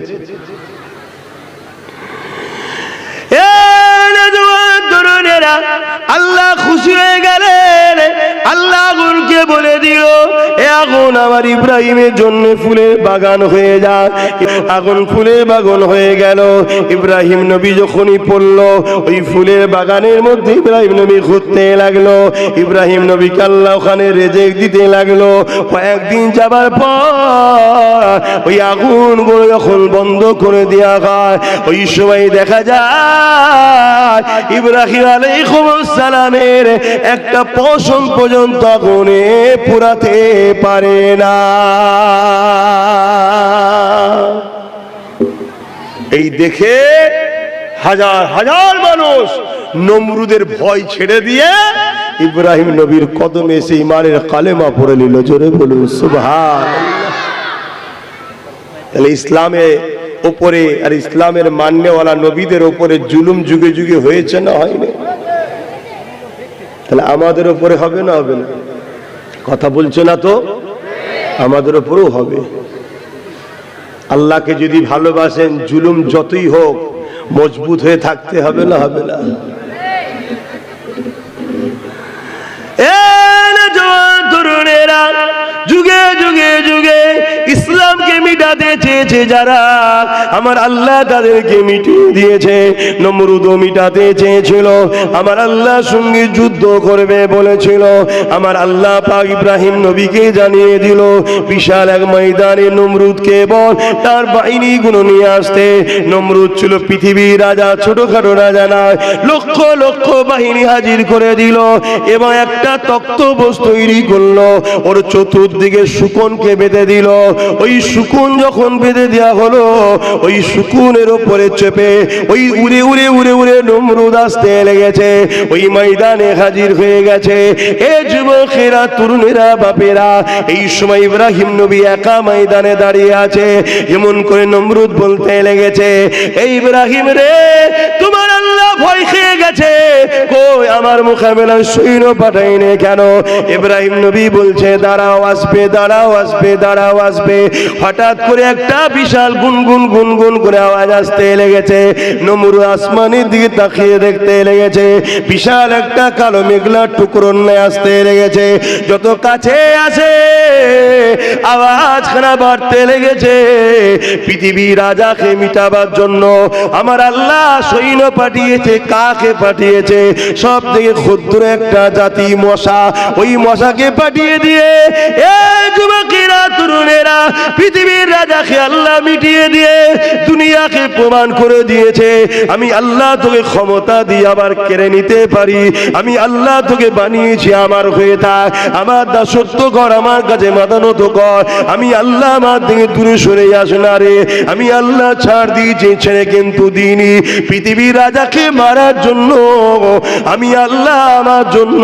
আল্লাহ খুশি হয়ে গেলেন, আল্লাহ আগুনকে বলে দিল এ আগুন আমার ইব্রাহিমের জন্য ফুলের বাগান হয়ে যা। আগুন ফুলের বাগান হয়ে গেল। ইব্রাহিম নবী যখনই পড়ল ওই ফুলের বাগানের মধ্যে ইব্রাহিম নবী ঘুরতে লাগলো, ইব্রাহিম নবীকে আল্লাহ ওখানে রেজেক দিতে লাগলো। কয়েকদিন যাবার পর ওই আগুনগুলো যখন বন্ধ করে দেওয়া হয়, ওই সময় দেখা যায় ইব্রাহিম আলাইহিস সালামের একটা পশম পর্যন্ত আগুনে পুরাতে পারে না। এই দেখে হাজার হাজার মানুষ নমরুদের ভয় ছেড়ে দিয়ে ইব্রাহিম নবীর কদমে এসে ইমানের কালেমা পড়ে নিল। জোরে বলুন সুবহানাল্লাহ। তাহলে ইসলামে উপরে আর ইসলামের মান্যওয়ালা নবীদের উপরে জুলুম যুগে যুগে হয়েছে না হয়নি? তাহলে আমাদের উপরে হবে না হবে না? কথা বলছে না তো? আমাদের উপরেও হবে। আল্লাহকে যদি ভালোবাসেন জুলুম যতই হোক মজবুত হয়ে থাকতে হবে না হবে না? তরুণেরা যুগে যুগে যুগে ইসলামকে মিটাতে চেয়েছে যারা, আমার আল্লাহ তাদেরকে মিটিয়ে দিয়েছে। নমরুদও মিটাতে চেয়েছিল, আমার আল্লাহ সঙ্গে যুদ্ধ করবে বলেছিল, আমার আল্লাহ পাক ইব্রাহিম নবীকে জানিয়ে দিল বিশাল এক ময়দানে নমরুদকে বল তার বাহিনীগুলো নিয়ে আসতে। নমরুদ ছিল পৃথিবীর রাজা, ছোটখাটো রাজা নয়, লক্ষ লক্ষ বাহিনী হাজির করে দিল এবং একটা তক্তপোষ তৈরি করলো, ওর চতুর্দিকে শুকনকে বেঁধে দিল। ওই শুকুন যখন বেঁধে দেওয়া হলো, ওই শুকুনের উপরে চেপে ওই উড়ে উড়ে উড়ে উড়ে নমরুদ আসতে লেগেছে, ওই ময়দানে হাজির হয়ে গেছে। এ যুবকেরা, তরুণেরা, বাপেরা, এই সময় ইব্রাহিম নবী একা ময়দানে দাঁড়িয়ে আছে। এমন করে নমরুদ বলতে লেগেছে, এই ইব্রাহিম রে, তোমার আল্লাহ ভয় খেয়ে গেছে, কই আমার মোকাবেলায় সৈন্য পাঠাইনি কেন? ইব্রাহিম নবী বলছে দাঁড়াও আসবে, দাঁড়াও আসবে, দাঁড়াও আসবে। হঠাৎ করে একটা বিশাল গুনগুন গুনগুন করে আওয়াজ আসতে লেগেছে। নমরুদ আসমানের দিকে তাকিয়ে দেখতে লেগেছে, বিশাল একটা কালো মেঘলা টুকরো নিয়ে আসতে লেগেছে। যত কাছে আসে আওয়াজখানা বাড়তে লেগেছে। পৃথিবীর রাজাকে মিটাবার জন্য আমার আল্লাহ সৈন্য পাঠিয়েছে। কাকে পাঠিয়েছে? সব থেকে ক্ষুদ্র একটা জাতি মশা, ওই মশাকে পাঠিয়ে দিয়ে এই যুবকেরা, তরুণেরা, পৃথিবীর রাজাকে আল্লাহ মিটিয়ে দিয়ে দুনিয়াকে প্রমাণ করে দিয়েছে আমি আল্লাহ তোকে ক্ষমতা দিয়ে আবার কেড়ে নিতে পারি। আমি আল্লাহ তোকে বানিয়েছি আমার হয়ে থাক, আমার দাসত্ব কর, আমার কাছে মাথা নত কর। আমি আল্লাহ আমার দিকে দূরে সরে আস না রে। আমি আল্লাহ ছাড় দিয়েছি, ছেড়ে কিন্তু দিইনি। পৃথিবীর রাজাকে মারার জন্য আমি আল্লাহ আমার জন্য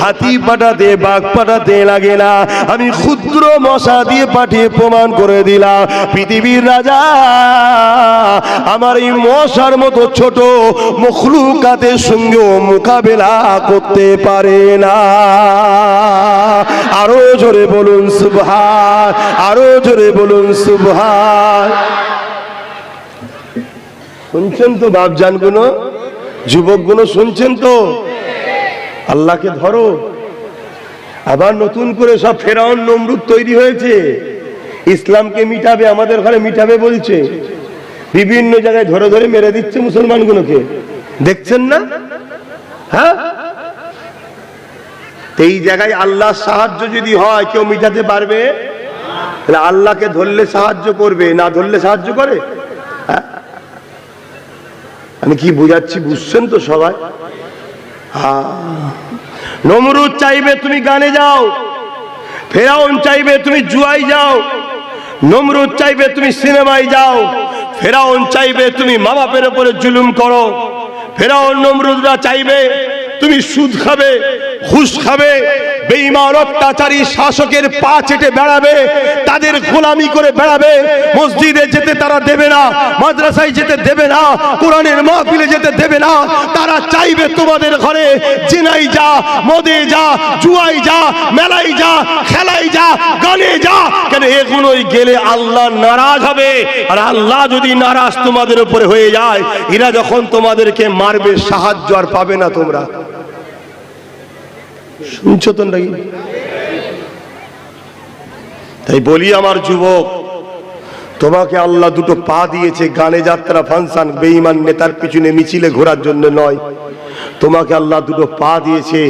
হাতি পাঠাতে, বাঘ পাঠাতে লাগে না। আমি আমি ক্ষুদ্র মশা দিয়ে পাঠিয়ে প্রমাণ করে দিলাম পৃথিবীর রাজা আমার এই মশার মতো ছোট মখলুকাতের সঙ্গেও মোকাবেলা করতে পারে না। আরো জোরে বলুন সুবহান, আরো জোরে বলুন সুবহান। শুনছেন তো বাপজান গুলো, যুবক গুলো শুনছেন তো? আল্লাহকে ধরো। আবার নতুন করে সব ফেরাউন নমরুদ তৈরি হয়েছে, ইসলামকে মিটাবে, আমাদের ঘরে মিটাবে বলছে, বিভিন্ন জায়গায় ধরে ধরে মেরে দিচ্ছে মুসলমানগুলোকে, দেখছেন না? হ্যাঁ, এই জায়গায় আল্লাহর সাহায্য যদি হয় কেউ মিটাতে পারবে? তাহলে আল্লাহকে ধরলে সাহায্য করবে, না ধরলে সাহায্য করে? হ্যাঁ, আমি কি বুঝাচ্ছি বুঝছেন তো সবাই? নমরুদ চাইবে তুমি গানে যাও, ফেরাউন চাইবে তুমি জুয়ায় যাও, নমরুদ চাইবে তুমি সিনেমায় যাও, ফেরাউন চাইবে তুমি মা বাপের উপরে জুলুম করো, ফেরাউন নমরুদরা চাইবে তুমি সুদ খাবে, ঘুষ খাবে, বেঈমান অত্যাচারী শাসকের পা চেটে বেড়াবে, তাদের গোলামি করে বেড়াবে, মসজিদে যেতে তারা দেবে না, মাদ্রাসায় যেতে দেবে না, কোরআনের মাহফিলে যেতে দেবে না। তারা চাইবে তোমাদের ঘরে জিনাই যা, মদে যা, জুয়াই যা, মেলাই যা, খেলাই যা, গানে যা, কেন এগুলোই গেলে আল্লাহ নারাজ হবে। আর আল্লাহ যদি নারাজ তোমাদের উপরে হয়ে যায়, এরা যখন তোমাদেরকে মারবে সাহায্য আর পাবে না তোমরা। শুনছো তো নাকি? তাই বলি আমার যুবক, তোমাকে আল্লাহ দুটো পা দিয়েছে, গানে যাত্রা ফাংশন বেঈমান নেতার পিছনে মিছিলে ঘোরার জন্য নয়, তোমাকে আল্লাহ দুটো পা দিয়েছে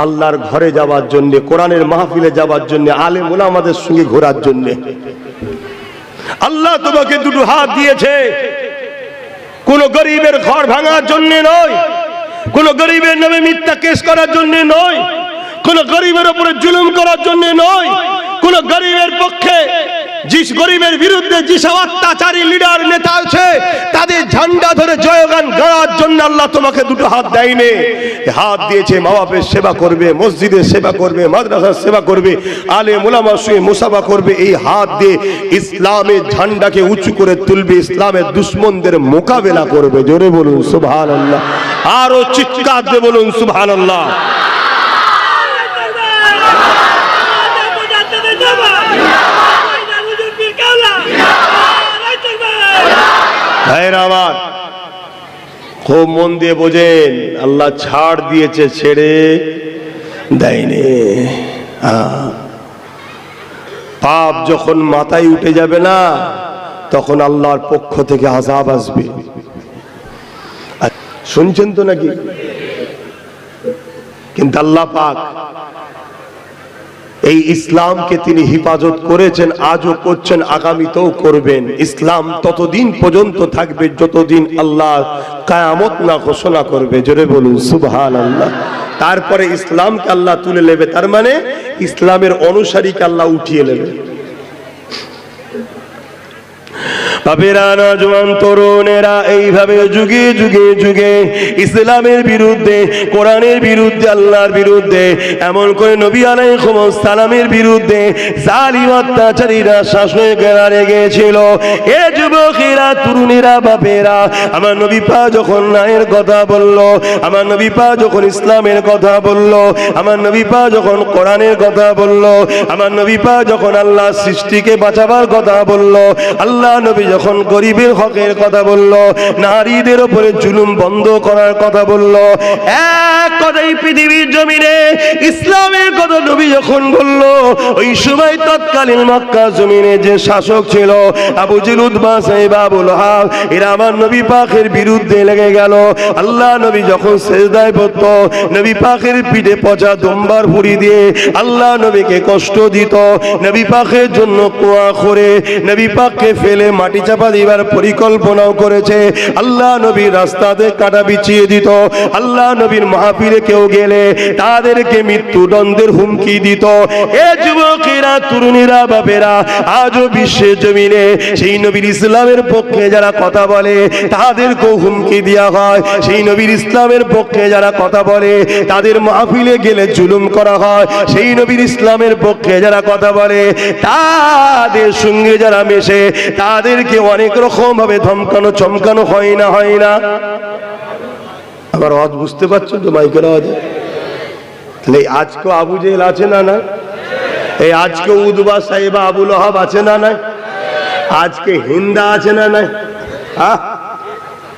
আল্লাহর ঘরে যাওয়ার জন্য, কোরআনের মাহফিলে যাওয়ার জন্য, আলেম ওলামাদের সঙ্গে ঘোরার জন্য। আল্লাহ তোমাকে দুটো হাত দিয়েছে কোন গরিবের ঘর ভাঙার জন্য নয়, কোন গরিবের নামে মিথ্যা কেস করার জন্য নয়, কোন গরিবের উপরে জুলুম করার জন্য নয়, কোন গরিবের পক্ষে, যে গরিবের বিরুদ্ধে যেসব অত্যাচারী লিডার নেতা আছে তাদের ঝান্ডা ধরে জয়গান গাওয়ার জন্য আল্লাহ তোমাকে দুটো হাত দেয়নি। হাত দিয়েছে মা বাপের সেবা করবে, মসজিদের সেবা করবে, মাদ্রাসার সেবা করবে, আলেম ওলামার সঙ্গে মুসাফা করবে। এই হাত দিয়ে ইসলামের ঝান্ডাকে উঁচু করে তুলবে, ইসলামের দুশ্মনদের মোকাবেলা করবে। জোরে বলুন সুবহানাল্লাহ, আরো চিৎকার দিয়ে বলুন সুবহানাল্লাহ। ভাইরা আমার, খুব মন দিয়ে বোঝেন, আল্লাহ ছাড় দিয়েছে, ছেড়ে দেয়নি। পাপ যখন মাথায় উঠে যাবে না, তখন আল্লাহর পক্ষ থেকে আযাব আসবে। শুনছেন তো নাকি? কিন্তু আল্লাহ পাক এই ইসলামকে তিনি হেফাজত করেছেন, আজও করছেন, আগামীতেও করবেন। ইসলাম ততদিন পর্যন্ত থাকবে যতদিন আল্লাহ কিয়ামত না ঘোষণা করবে। জোরে বলুন সুবহানাল্লাহ। তারপরে ইসলামকে আল্লাহ তুলে নেবে, তার মানে ইসলামের অনুসারীকে আল্লাহ উঠিয়ে নেবে। বাপেরা, নওজোয়ান তরুণেরা এইভাবে যুগে যুগে যুগে ইসলামের বিরুদ্ধে, কোরআনের বিরুদ্ধে, আল্লাহর বিরুদ্ধে, এমন করে নবী আলাইহিস সালামের বিরুদ্ধে জালিম অত্যাচারীরা শাসকেরা লেগেছিল। এ যুবকেরা, তরুণেরা, বাপেরা, আমার নবী পাক যখন ন্যায়ের কথা বলল, আমার নবী পাক যখন ইসলামের কথা বলল, আমার নবী পাক যখন কোরআনের কথা বলল, আমার নবী পাক যখন আল্লাহ সৃষ্টিকে বাঁচাবার কথা বলল, আল্লাহ নবী যখন গরিবের হকের কথা বলল, নারীদের উপরে জুলুম বন্ধ করার কথা বলল, এক কথাই পৃথিবীর জমিনে ইসলামের কথা নবী যখন বলল, ওই সময় তৎকালীন মক্কা জমিনে যে শাসক ছিল আবু জেহেল, উতবা, সাইবা, আবু লাহাব, এরা আমার নবী পাকের বিরুদ্ধে লেগে গেল। আল্লাহ নবী যখন সেজদায় পড়ত, নবী পাকের পিঠে পচা দুম্বার ভুঁড়ি দিয়ে আল্লাহ নবীকে কষ্ট দিত, নবী পাকের জন্য কুয়া করে নবী পাককে ফেলে মাটি চাপা দিবার পরিকল্পনাও করেছে। আল্লাহ নবীর রাস্তাতে কাটা বিছিয়ে দিত, আল্লাহ নবীর মাহফিলে কেউ গেলে তাদেরকে মৃত্যুদণ্ডের হুমকি দিত। এ যুবকেরা, তরুণীরা, বাপেরা, আজও বিশ্বের জমিনে সেই নবীর ইসলামের পক্ষে যারা কথা বলে তাদেরকেও হুমকি দেওয়া হয়। সেই নবীর ইসলামের পক্ষে যারা কথা বলে তাদের মাহফিলে গেলে জুলুম করা হয়। সেই নবীর ইসলামের পক্ষে যারা কথা বলে তাদের সঙ্গে যারা মেশে তাদেরকে অনেক রকম ভাবে ধমকানো চমকানো হয় না, হয় না? আবার আওয়াজ বুঝতে পারছেন তো? মাইকের আওয়াজ। তাহলে আজকে আবু জেহেল আছে না না? এই আজকে উদবা সাহেবা আবু লহাব আছে না নাই? আজকে হিন্দা আছে না নাই? হ্যাঁ,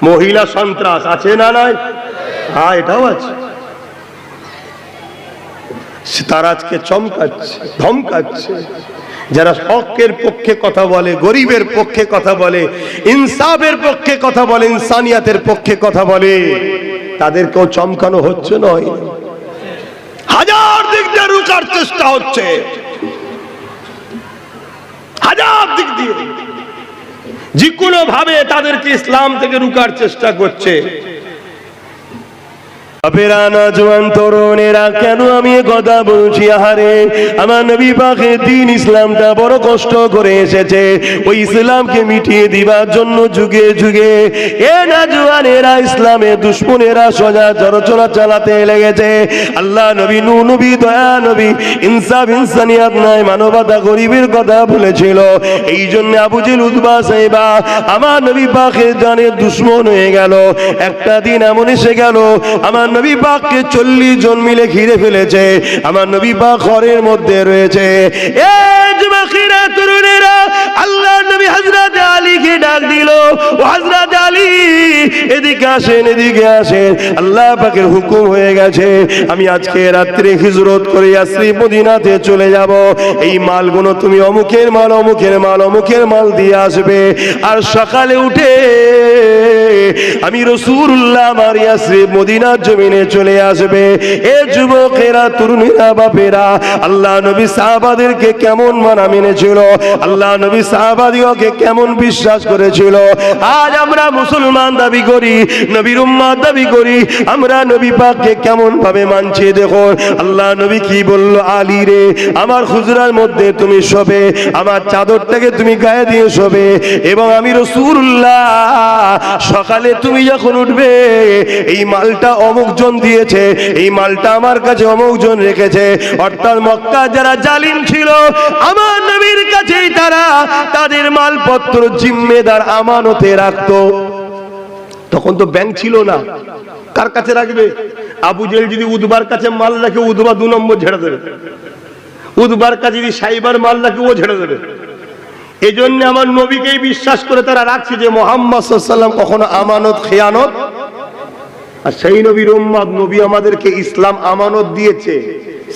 মহিলা সন্ত্রাস আছে না নাই? হ্যাঁ, এটাও আছে। তারা আজকে চমকাচ্ছে, ধমকাচ্ছে। যারা হকের পক্ষে কথা বলে, গরিবের পক্ষে কথা বলে, ইনসাফের পক্ষে কথা বলে, ইনসানিয়াতের পক্ষে কথা বলে, তাদেরকেও চমকানো হচ্ছে নয়। হাজার দিক দিয়ে রুকার চেষ্টা হচ্ছে, হাজার দিক দিয়ে যে কোনো ভাবে তাদেরকে ইসলাম থেকে রুকার চেষ্টা করছে। জওয়ান তরুণেরা, কেন আমি কথা বলছি? আহারে, আমার নবী পাকের দ্বীন ইসলামটা বড় কষ্ট করে এসেছে ওই ইসলামকে মিটিয়ে দিবার জন্য যুগে যুগে এ না জওয়ানেরা, ইসলামের দুশ্মনেরা সোজা জড়চড়া চালাতে লেগেছে। আল্লাহ নবী, নূহ নবী, দয়া নবী, ইনসাফ ইনসানিয়াত নাই, মানবতা, গরিবের কথা বলেছিল। এই জন্য আবু জেহেল, উতবা, সাইবা আমার নবী পাকের জানের দুশ্মন হয়ে গেল। একটা দিন এমন এসে গেল, আমার নবী পাককে 40 জন মিলে ঘিরে ফেলেছে। আমার নবী পাক ঘরের মধ্যে রয়েছে। এই যুবকেরা, তরুণেরা, আল্লাহ নবী হযরত আলীকে ডাক দিল, ও হযরত আলী, এদিকে আসেন, এদিকে আসেন। আল্লাহ পাকের হুকুম হয়ে গেছে, আমি আজকে রাত্রে হিজরত করে ইয়াসরিব মদিনাতে চলে যাব। এই মালগুলো তুমি অমুকের মাল, অমুকের মাল, অমুকের মাল দিয়ে আসবে। আর সকালে উঠে আমি রাসূলুল্লাহ আমার ইয়াসরিব মদিনার জমিনে চলে আসবে। এ যুবকেরা, তরুণীরা, বাপেরা, আল্লাহ নবী সাহাবাদেরকে কেমন মানা মেনেছিল, আল্লাহ নবী সাহাবাদিওকে কেমন বিশ্বাস করেছিল। আজ আমরা মুসলমান দাবি করি, নবীর উম্মত দাবি করি, আমরা নবী পাককে কেমন ভাবে মানছি। দেখো আল্লাহ নবী কি বলল, আলী রে, আমার হুজরার মধ্যে তুমি শোবে, আমার চাদরটাকে তুমি গায়ে দিয়ে শোবে, এবং আমি রাসূলুল্লাহ সকালে তুমি যখন উঠবে, এই মালটা অমুক জন দিয়েছে, এই মালটা আমার কাছে অমুক জন রেখেছে। অর্থাৎ মক্কা যারা জালিম ছিল, আমার নবীর কাছেই তারা তাদের মালপত্র জিম্মেদার আমানতে রাখতো। তখন তো ব্যাংক ছিল না, কার কাছে রাখবে? আবু জেহেল যদি উদবার কাছে মাল রাখে, উদবা 2 নম্বর ঝেড়ে দেবে। উদবার কাছে যদি সাইবার মাল রাখে, ও ঝেড়ে দেবে। এই জন্য আমার নবীকেই বিশ্বাস করে তারা রাখছে যে মুহাম্মদ সাল্লাল্লাহু আলাইহি ওয়াসাল্লাম কখনো আমানত খেয়ানত। আর সেই নবীর উম্মত, নবী আমাদেরকে ইসলাম আমানত দিয়েছে,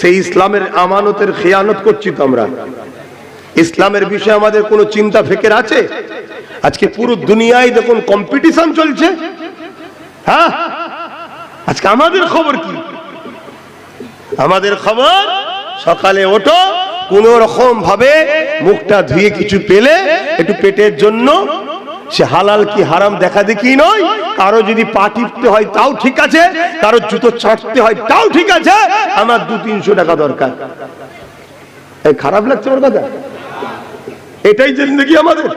সেই ইসলামের আমানতের খেয়ানত করছি তো আমরা। ইসলামের বিষয়ে আমাদের কোনো চিন্তা ফিকির আছে? আজকে পুরো দুনিয়ায় দেখুন কম্পিটিশন চলছে। হ্যাঁ, আজকে আমাদের খবর কি? আমাদের খবর, সকালে ওঠো, কোন রকম ভাবে মুখটা ধুয়ে কিছু পেলে একটু পেটের জন্য, সে হালাল কি হারাম দেখা দেখি নয়। কারো যদি পা টিপতে হয় তাও ঠিক আছে, কারো জুতো ছাড়তে হয় তাও ঠিক আছে, আমার 200-300 টাকা দরকার। এই খারাপ লাগছে ওর কথা? এটাই জিন্দেগি আমাদের।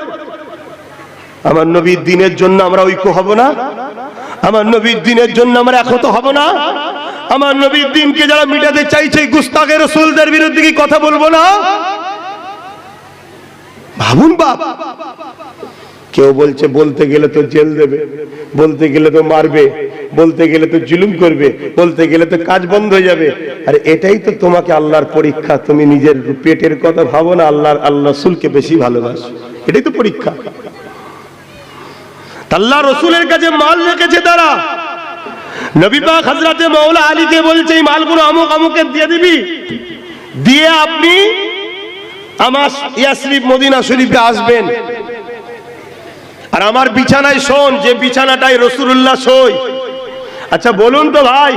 আমার নবীর দিনের জন্য আমরা ঐক্য হব না? আমার নবীর দিনের জন্য আমরা একত হব না? আমার নবীর দিনকে যারা মিটাতে চাইছে, গুস্তাখে রাসূলদের বিরুদ্ধে কি কথা বলবো না? ভাবুন বাপ, কেউ বলছে বলতে গেলে তো জেল দেবে, বলতে গেলে তো মারবে, বলতে গেলে তো জুলুম করবে, বলতে গেলে তো কাজ বন্ধ হয়ে যাবে। আর এটাই তো তোমাকে আল্লাহর পরীক্ষা। তুমি নিজের পেটের কথা ভাবো না, আল্লাহ রাসূলকে বেশি ভালোবাসো, এটাই তো পরীক্ষা। আল্লাহ রাসূলের কাছে মাল রেখেছে তারা। নবী পাক হযরতে মাওলা আলীকে বলছে, এই মালগুলো অমুক অমুকে দিয়ে দিবি, দিয়ে আপনি আমার ইয়াসরিব মদিনা শরীফে আসবেন, আর আমার বিছানায় শোন, যে বিছানাটায় রাসূলুল্লাহ শোয়। আচ্ছা বলুন তো ভাই,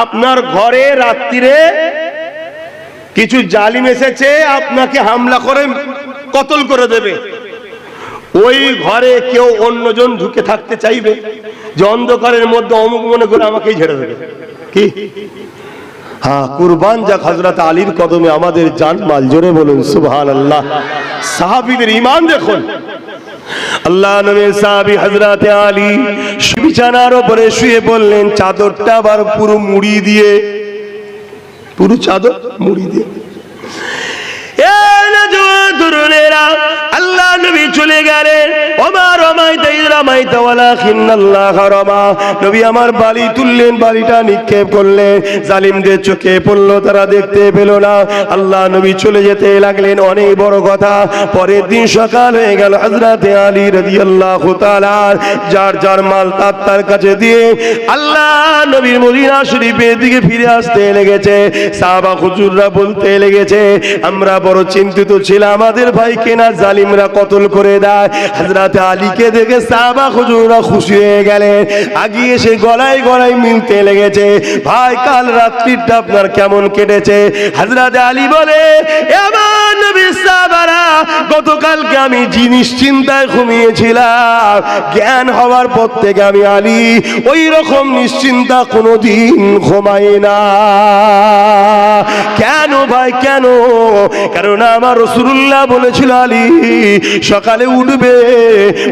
আপনার ঘরে রাত্রিরে কিছু জালিম এসেছে, আপনাকে হামলা করে কতল করে দেবে, ওই ঘরে কেউ অন্যজন ঢুকে থাকতে চাইবে যে অন্ধকারের মধ্যে অমুক মনে করে আমাকেই ঝেড়ে দেবে কি? হ্যাঁ, কুরবান যাক হযরত আলীর কদমে আমাদের জান মাল। জোরে বলুন সুবহানাল্লাহ। সাহাবীদের ঈমান দেখুন। আল্লাহ নবীর সাহাবী হযরত আলী বিছানার উপরে শুয়ে বললেন, চাদরটা আবার পুরো মুড়ি দিয়ে, পুরো চাদর মুড়ি দিয়ে। আল্লাহ নবী চলে গেলেন। ওমা রমাইতা ইয রামাইতা ওয়ালাকিন্নাল্লাহ রামা। নবী আমার বালি তুললেন, বালিটা নিক্ষেপ করলেন, জালিমদের চোখে পড়লো, তারা দেখতে পেল না। আল্লাহ নবী চলে যেতে লাগলেন। অনেক বড় কথা, পরের দিন সকাল হয়ে গেল। হযরত আলী রাদিয়াল্লাহু তাআলা যার যার মাল তার কাছে দিয়ে আল্লাহ নবীর মদিনা শরীফের দিকে ফিরে আসতে লেগেছে। সাহাবা হুজুররা বলতে লেগেছে, আমরা বড় চিন্তিত ছিলাম, আমাদের ভাইকে না জালিমরা কতল করে দেয়। হযরত আলীকে দেখে সাহাবা হুজুররা খুশি হয়ে গেলেন, আগিয়ে এসে গলায় গলায় মিলতে লেগেছে, ভাই কাল রাত্রিটা আপনার কেমন কেটেছে? হযরত আলী বলে, আমার নবী সাহাবারা, গতকালকে আমি নিশ্চিন্তায় ঘুমিয়েছিলাম, জ্ঞান হওয়ার পর থেকে আমি আলী ওই রকম নিশ্চিন্তা কোনোদিন ঘুমাই না। কেন ভাই কেন? কারণ আমার রাসূলুল্লাহ বলেছিল, আলী সকালে উঠবে,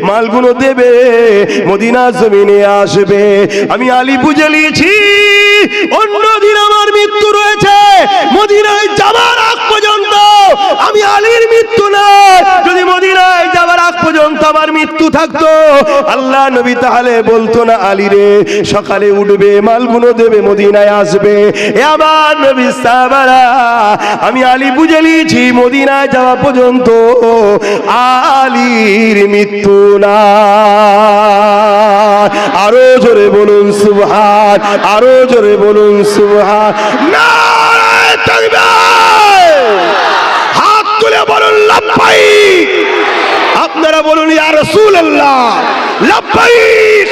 মালগুলো দেবে, মদিনা জমিনে আসবে। আমি আলী বুঝে নিয়েছি অন্যদিন আমার মৃত্যু রয়েছে, মদিনায় যাবার আগ পর্যন্ত আমি আলীর মৃত্যু নয়। যদি মদিনায় যাবার আগ পর্যন্ত আমার মৃত্যু থাকতো, আল্লাহ নবী তাহলে বলতো না, আলী রে সকালে উঠবে, মালগুলো দেবে, মদিনায় আসবে। এ আমার নবী সাহাবারা, আমি আলী বুঝে নিয়েছি মদিনায় যাওয়া পর্যন্ত আলীর মৃত্যু না। আরো জোরে বলুন সুবহান, আরো জোরে বলুন সুবহান। নারায়ে তাকবীর। হাত তুলে বলুন লাব্বাইক। আপনারা বলুন ইয়া রাসূলুল্লাহ, লাব্বাইক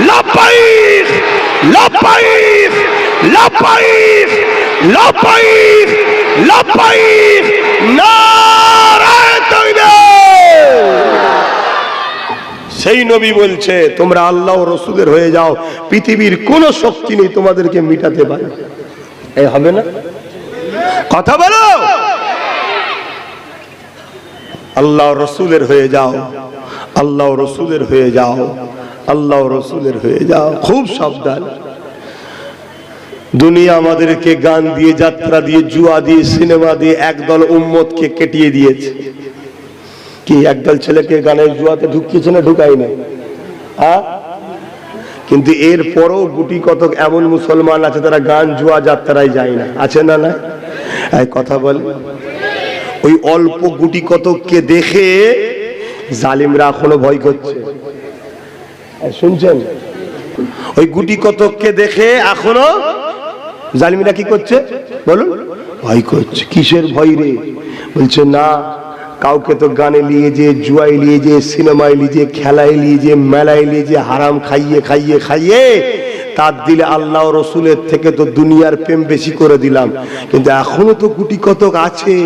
লাব্বাইক লাব্বাইক লাব্বাইক লাব্বাইক লাব্বাইক। নারায়ে তাকবীর। সেই নবী বলছে, তোমরা আল্লাহ ও রাসূলের হয়ে যাও, পৃথিবীর কোন শক্তি নেই তোমাদেরকে মিটাতে পারে। এই হবে না? কথা বলো। আল্লাহ ও রাসূলের হয়ে যাও, আল্লাহ ও রাসূলের হয়ে যাও, আল্লাহ ও রাসূলের হয়ে যাও। খুব সাবধান। দুনিয়া আমাদেরকে গান দিয়ে, যাত্রা দিয়ে, জুয়া দিয়ে, সিনেমা দিয়ে একদল উম্মতকে কেটিয়ে দিয়েছে। কি একদল ছেলেকে গানের জুয়াতে ঢুকিয়েছে না ঢুকাই না? কিন্তু এর পরও গুটি কতক এমন মুসলমান আছে তারা গান জুয়া যাত্রায় যায় না, আছে না? না কথা বলে। ওই অল্প গুটি কতককে দেখে জালিমরা এখনো ভয় করছে। শুনছেন? ওই গুটি কতককে দেখে এখনো জালিমরা কি করছে বলুন? ভয় করছে। কিসের ভয় রে? বলছে না, কাউকে তো গানে নিয়ে যে, জুয়ায় নিয়ে যে, সিনেমায় নিয়ে যে, খেলায় নিয়ে যে, মেলায় নিয়ে যে, হারাম খাইয়ে খাইয়ে খাইয়ে তার দিলে আল্লাহ রসুলের থেকে তো দুনিয়ার প্রেম বেশি করে দিলাম। কিন্তু এখনো তো গুটি কতক আছে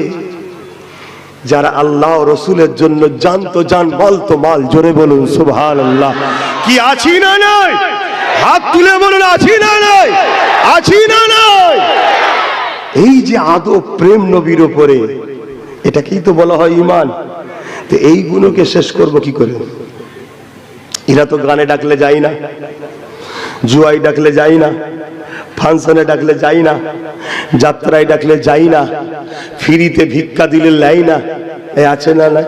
যারা আল্লাহ রসুলের জন্য জানতো জান, বলতো মাল। জোরে বলুন সুবহানাল্লাহ। কি আছি না নাই? হাত তুলে বলুন, আছি না নাই? আছি না নাই? এই যে আদব প্রেম নবীর উপরে, এটাকেই তো বলা হয় ঈমান। তো এই গুণকে শেষ করব কি করে? এরা তো গানে ডাকলে যাই না, জুয়াই ডাকলে যাই না, ফাংশনে ডাকলে যাই না, যাত্রায় ডাকলে যাই না, ফ্রিতে ভিক্ষা দিলে লাই না। আছে না? না।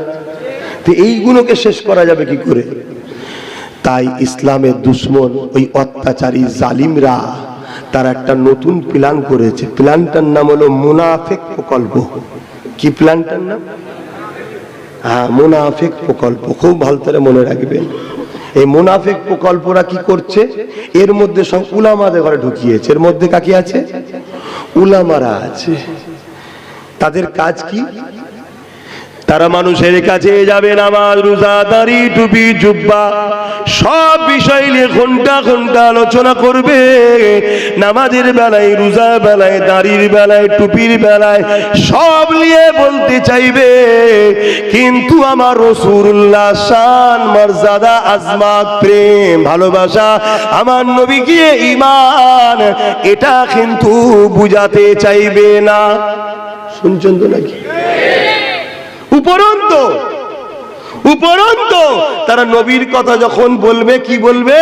তো এই গুণকে শেষ করা যাবে কি করে? তাই ইসলামের দুশ্মন, ওই অত্যাচারী জালিমরা, তারা একটা নতুন প্ল্যান করেছে। প্ল্যানটার নাম হলো মুনাফিক প্রকল্প। কি প্ল্যানটার নাম? হ্যাঁ, মুনাফিক প্রকল্প। খুব ভালো করে মনে রাখবেন। এই মুনাফিক প্রকল্পরা কি করছে? এর মধ্যে সব উলামাদের ঘরে ঢুকিয়েছে। এর মধ্যে কাকি আছে? উলামারা আছে। তাদের কাজ কি? তারা মানুষের কাছে যাবে, নামাজ, রোজা, দাড়ি, টুপি, জুব্বা সব বিষয় নিয়ে ঘন্টা ঘন্টা আলোচনা করবে। নামাজের বেলায়, রোজার বেলায়, দাড়ির বেলায়, টুপির বেলায় সব নিয়ে বলতে চাইবে, কিন্তু আমার রাসূলুল্লাহ শান, মর্যাদা, আজমত, প্রেম, ভালোবাসা, আমার নবীকে ঈমান, এটা কিন্তু বুঝাতে চাইবে না। শুনছেন তো নাকি? উপরন্ত তারা নবীর কথা যখন বলবে, কি বলবে?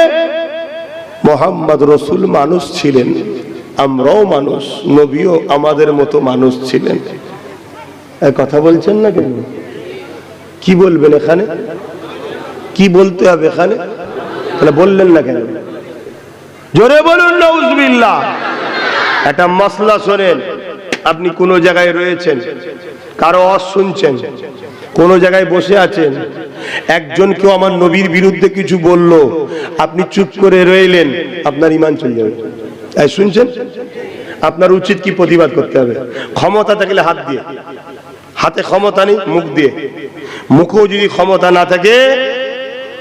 মুহাম্মদ রাসূল মানুষ ছিলেন, আমরাও মানুষ, নবীও আমাদের মতো মানুষ ছিলেন। এই কথা বলছেন না কেন? কি বলবেন এখানে? কি বলতে হবে এখানে? তাহলে বললেন না কেন? জোরে বলুন নাউজুবিল্লাহ। একটা মাসলা শোনেন। আপনি কোন জায়গায় রয়েছেন, কারো ওয়াজ শুনছেন, কোন জায়গায় বসে আছেন, একজন কেউ আমার নবীর বিরুদ্ধে কিছু বলল, আপনি চুপ করে রইলেন, আপনার ঈমান চলে যাবে। এই শুনছেন? আপনার উচিত কি? প্রতিবাদ করতে হবে। ক্ষমতা থাকলে হাত দিয়ে, হাতে ক্ষমতা নেই মুখ দিয়ে, মুখেও যদি ক্ষমতা না থাকে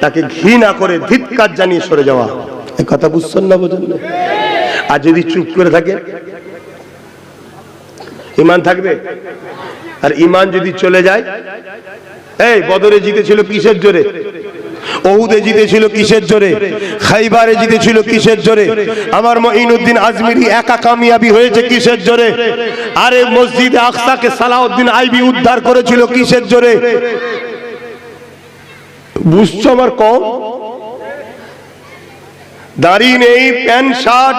তাকে ঘৃণা করে ধিক্কার জানিয়ে সরে যাওয়া। এই কথা বুঝছেন না? বোঝেন না? আর যদি চুপ করে থাকে, ঈমান থাকবে? আর ঈমান যদি চলে যায়, এই বদরে জিতেছিল কিসের জোরে? ওহুদে জিতেছিল কিসের জোরে? খাইবারে জিতেছিল কিসের জোরে? আমার মঈনুদ্দিন আজমিরি একা কামিয়াবি হয়েছে কিসের জোরে? আরে মসজিদে আকসাকে সালাউদ্দিন আইবি উদ্ধার করেছিল কিসের জোরে? বুঝছো আমার কম? দাড়ি নেই, প্যান্ট শার্ট,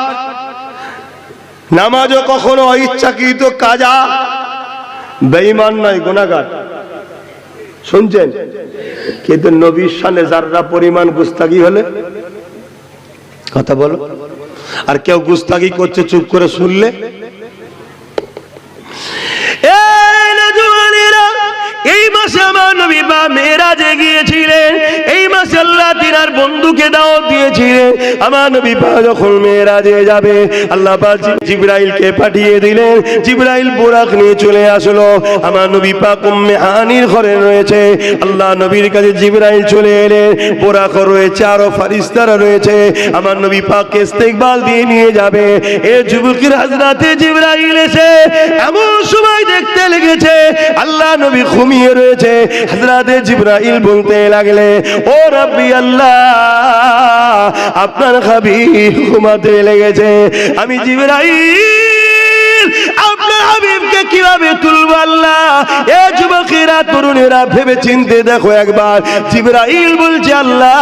নামাজও কখনো অইচ্ছাকৃত কাজা, বেঈমান নয়, গুনাহগার। শুনছেন? কিন্তু নবীর শানে যাররা পরিমাণ গুস্তাগি হলে, কথা বলো, আর কেউ গুস্তাগি করছে চুপ করে শুনলে, এই মাসে আমার নবী বা মেরাজে গিয়েছিলেন, এই মাসে আল্লাহ তিনার বন্ধুকে দাওয়াত দিয়েছিলেন। আমার নবী পা যখন মেরাজে যাবে, আল্লাহ পাক জিবরাইলকে পাঠিয়ে দিলেন। জিবরাইল বুরাক নিয়ে চলে আসলো। আমার নবী পাক উম্মে হানির ঘরে রয়েছে। আল্লাহ নবীর কাছে জিবরাইল চলে এলেন, বুরাক রয়েছে, আরো ফেরেশতারা রয়েছে। আমার নবী পাককে ইস্তেকবাল দিয়ে নিয়ে যাবে। এ যুবকের হযরতে জিবরাইল এসে এমন সময় দেখতে লেগেছে আল্লাহ নবী ঘুমিয়ে রয়েছে। হযরতে জিবরাইল বলতে লাগলে, ও রাব্বি আল্লাহ, আপনার হাবিব ঘুমাতে লেগেছে। আমি জিবরাইল আপনার হাবিবকে কিভাবে তুলবো আল্লাহ? এ যুবকেরা, তরুণেরা ভেবে চিন্তে দেখো একবার। জিবরাইল বলছে, আল্লাহ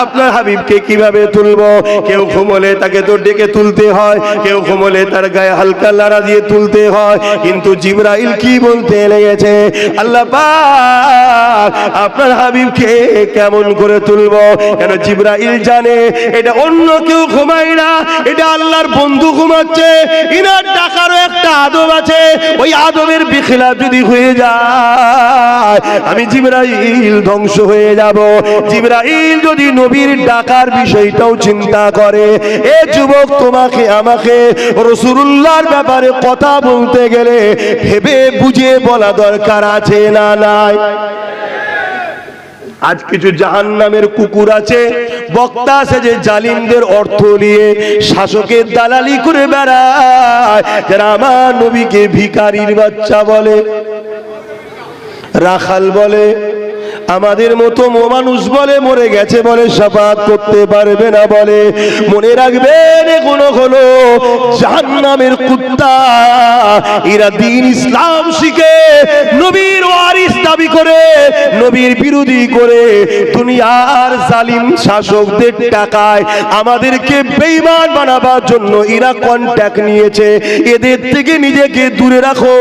আপনার হাবিবকে কিভাবে তুলবো? কেউ ঘুমলে তাকে তো ডেকে তুলতে হয়, কেউ ঘুমলে তার গায়ে হালকা লাড়া দিয়ে তুলতে হয়, কিন্তু জিবরাইল কি বলতে লেগেছে? আল্লাহ পাক আপনার হাবিবকে কেমন করে তুলবো? কেন জিবরাইল জানে এটা অন্য কেউ ঘুমায় না, এটা আল্লাহর বন্ধু ঘুমাচ্ছে। ইনার টাকারও একটা আদব আছে, ওই আদবের বিখিলাফ যদি হয়ে যায় আমি জিবরাইল ধ্বংস হয়ে যাব। জিবরাইল যদি নবীর ডাকার বিষয়টাও চিন্তা করে, এ যুবক, তোমাকে আমাকে রাসূলুল্লাহর ব্যাপারে কথা বলতে গেলে ভেবে বুঝে বলা দরকার আছে না নাই? আজ কিছু জাহান্নামের কুকুর আছে, বক্তা আছে, যে জালিমদের অর্থ নিয়ে শাসকের দালালি করে বেড়ায়, যারা আমার নবীকে ভিখারির বাচ্চা বলে, রাখাল বলে, আমাদের মতো মানুষ বলে, মরে গেছে বলে, শাফাত করতে পারবে না বলে। মনে রাখবেন, এগুলো হলো জাহান্নামের কুত্তা। এরা দ্বীন ইসলাম শিখে নবীর ওয়ারিস দাবি করে, নবীর বিরোধী করে, দুনিয়ার জালিম শাসকদের টাকায় আমাদেরকে বেঈমান বানাবার জন্য এরা কন্ট্যাক্ট নিয়েছে। এদের থেকে নিজেকে দূরে রাখো,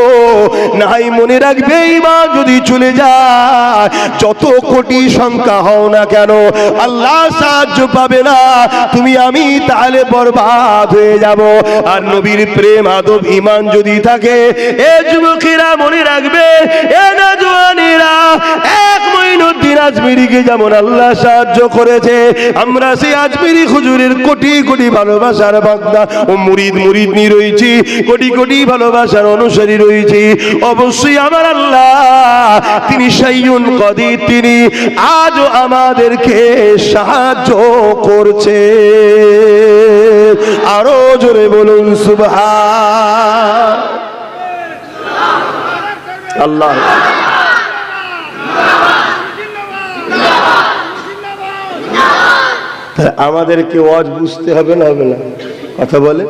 নাই মনে রাখবে ঈমান যদি চলে যায়, যত কোটি সংখ্যা হও না কেন, আল্লাহ সাহায্য পাবে না, তুমি আমি তাহলে বরবাদ হয়ে যাব। আর নবীর প্রেম, আদব, ঈমান যদি থাকে, এ যুবকেরা মনে রাখবে, এ নওজওয়ানেরা, এক মঈনুদ্দিন আজমিরিকে যেমন আল্লাহ সাহায্য করেছে, আমরা সেই আজমিরি হুজুরের কোটি কোটি ভালোবাসার বান্দা ও মুরিদনি রয়েছি, কোটি কোটি ভালোবাসার অনুসারী রয়েছি। অবশ্যই আমার আল্লাহ তিনি শাইউন কাদির, তিনি আজও আমাদেরকে সাহায্য করছে। আরো জোরে বলুন সুবহান আল্লাহ। আমাদেরকে ওয়াজ বুঝতে হবে না, হবে না? কথা বলে।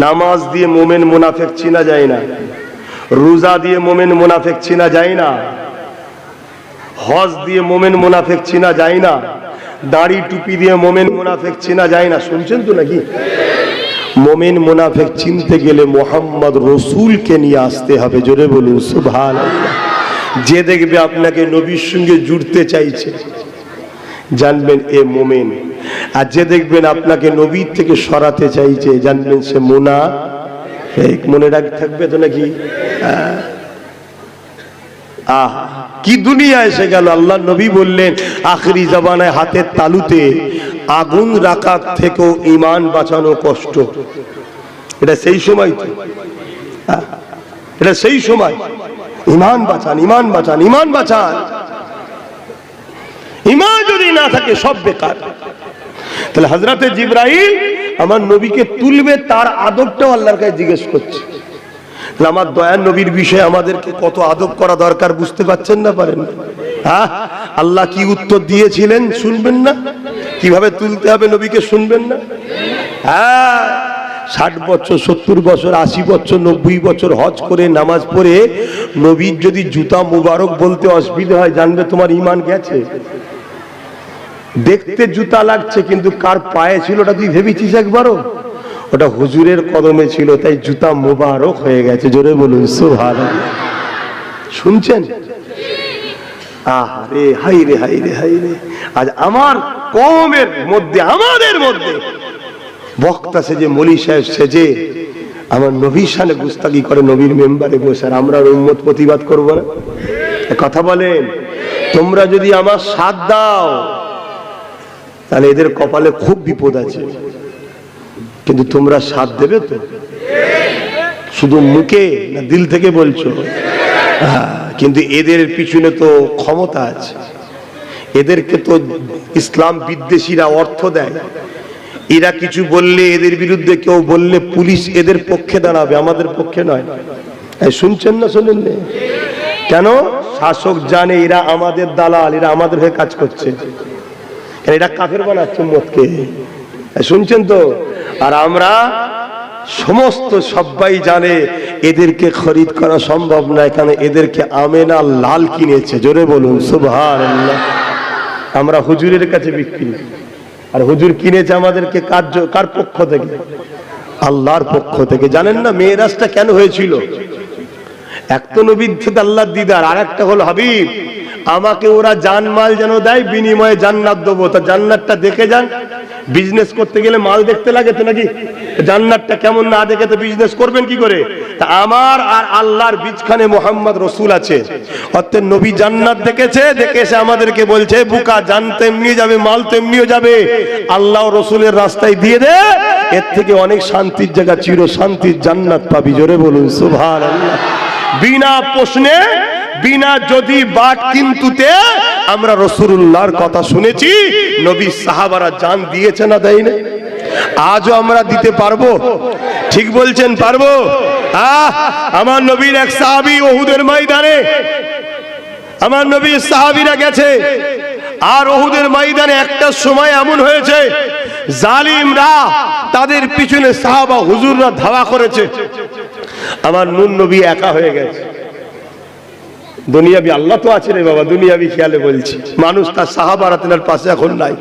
নামাজ দিয়ে মোমেন মুনাফিক চিনা যায় না, রোজা দিয়ে মোমেন মুনাফিক চিনা যায় না, হজ দিয়ে মোমেন মুনাফিক চিনা যায় না, দাড়ি টুপি দিয়ে মোমেন মুনাফিক চিনা যায় না। শুনছেন তো নাকি? মোমেন মুনাফিক চিনতে গেলে মোহাম্মদ রসুলকে নিয়ে আসতে হবে। জোরে বলুন সুবহানাল্লাহ। যে দেখবে আপনাকে নবীর সঙ্গে জুড়তে চাইছে, জানবেন এ মোমেন। আর যে দেখবেন আপনাকে নবীর থেকে সরাতে চাইছে, জানবেন সে মুনাফিক। মনে রাখ থাকবে তো নাকি? কি দুনিয়া এসে গেল। আল্লাহ নবী বললেন আখরি জামানায় হাতের তালুতে আগুন রাখার থেকেও ঈমান বাঁচানো কষ্ট। এটা সেই সময় তো, এটা সেই সময়। ঈমান বাঁচান, ঈমান বাঁচান, ঈমান বাঁচান। ঈমান যদি না থাকে সব বেকার। তাহলে হযরতে জিবরাইল আমার নবীকে তুলবে, তার আদবটাও আল্লাহর কাছে জিজ্ঞেস করছে। আমার দয়ার নবীর বিষয়ে আমাদেরকে কত আদব করা দরকার বুঝতে পারছেন না? পারেন? হ্যাঁ, আল্লাহ কি উত্তর দিয়েছিলেন শুনবেন না? কিভাবে তুলতে হবে নবীকে শুনবেন না? হ্যাঁ, 60 বছর, 70 বছর, 80 বছর, 90 বছর হজ করে নামাজ পড়ে নবীর যদি জুতা মুবারক বলতে অসুবিধা হয়, জানবে তোমার ঈমান গেছে। দেখতে জুতা লাগছে, কিন্তু কার পায়ে ছিল ওটা তুই ভেবেছিস একবারও? ওটা হুজুরের কদমে ছিল, তাই জুতা মুবারক হয়ে গেছে। জোরে বলুন সুবহানাল্লাহ। শুনছেন? আরে হাই রে, হাই রে, হাই রে। আজ আমার কওমের মধ্যে, আমাদের মধ্যে বক্তা সেজে, মলি সাহেব সেজে আমার নবীর শানে গুস্তাগি করে নবীর মেম্বারে বসে, আর আমরা উম্মত প্রতিবাদ করবো না? কথা বলেন। তোমরা যদি আমার সাথ দাও তাহলে এদের কপালে খুব বিপদ আছে, কিন্তু তোমরা সাথ দেবে তো? শুধু মুখে না দিল থেকে বলছো? কিন্তু এদের পিছনে তো ক্ষমতা আছে। এদেরকে তো ইসলাম বিদ্বেষীরা অর্থ দেয়। এরা কিছু বললে, এদের বিরুদ্ধে কেউ বললে পুলিশ এদের পক্ষে দাঁড়াবে, আমাদের পক্ষে নয়। শুনছেন না? শোনেন না কেন? শাসক জানে এরা আমাদের দালাল, এরা আমাদের হয়ে কাজ করছে। এরা কাফের বানাচ্ছে উম্মতকে। শুনছেন তো? আর আমরা সমস্ত সবাই জানে এদেরকে খরিদ করা সম্ভব না, এখানে এদেরকে আমেনা লাল কিনেছে। জোরে বলুন সুবহানাল্লাহ। আমরা হুজুরের কাছে বিক্রি, আর হুজুর কিনেছে আমাদেরকে কার পক্ষ থেকে? আল্লাহর পক্ষ থেকে। জানেন না মেরাজটা কেন হয়েছিল? এক তো নবীর সাথে আল্লাহর দিদার, আর একটা হলো হাবিব আমাকে ওরা জানমাল যেন দেয়, বিনিময়ে জান্নাত দেবো। তা জান্নাতটা দেখে যান। বিজনেস করতে গেলে মাল দেখতে লাগে তো নাকি? জান্নাতটা কেমন না দেখে তো বিজনেস করবেন কি করে? তা আমার আর আল্লাহর বীজখানে মোহাম্মদ রসুল আছে। অর্থাৎ নবী জান্নাত দেখেছে, দেখে এসে আমাদেরকে বলছে বুকা জান তেমনি যাবে, মাল তেমনিও যাবে, আল্লাহ রসুলের রাস্তায় দিয়ে দে, এর থেকে অনেক শান্তির জায়গা, চির শান্তির জান্নাত পাবি। জোরে বলুন সুবহানাল্লাহ। বিনা প্রশ্নে, বিনা যদি বাট কিন্তুতে আমরা রাসূলুল্লাহর কথা শুনেছি। নবী সাহাবারা জান দিয়েছে না দেয় না? আজও আমরা দিতে পারবো? ঠিক বলছেন পারবো? আমার নবীর এক সাহাবী উহুদের ময়দানে, আমার নবীর সাহাবীরা গেছে, আর উহুদের ময়দানে একটা সময় এমন হয়েছে জালিমরা তাদের পিছনে সাহাবা হুজুররা ধাওয়া করেছে। আমার নূর নবী একা হয়ে গেছে। দুনিয়াবি আল্লাহ তো আছে রে বাবা, দুনিয়াবি খেয়ালে বলছি। মানুষ তার সাহাবারা তেনার পাশে এখন নাই।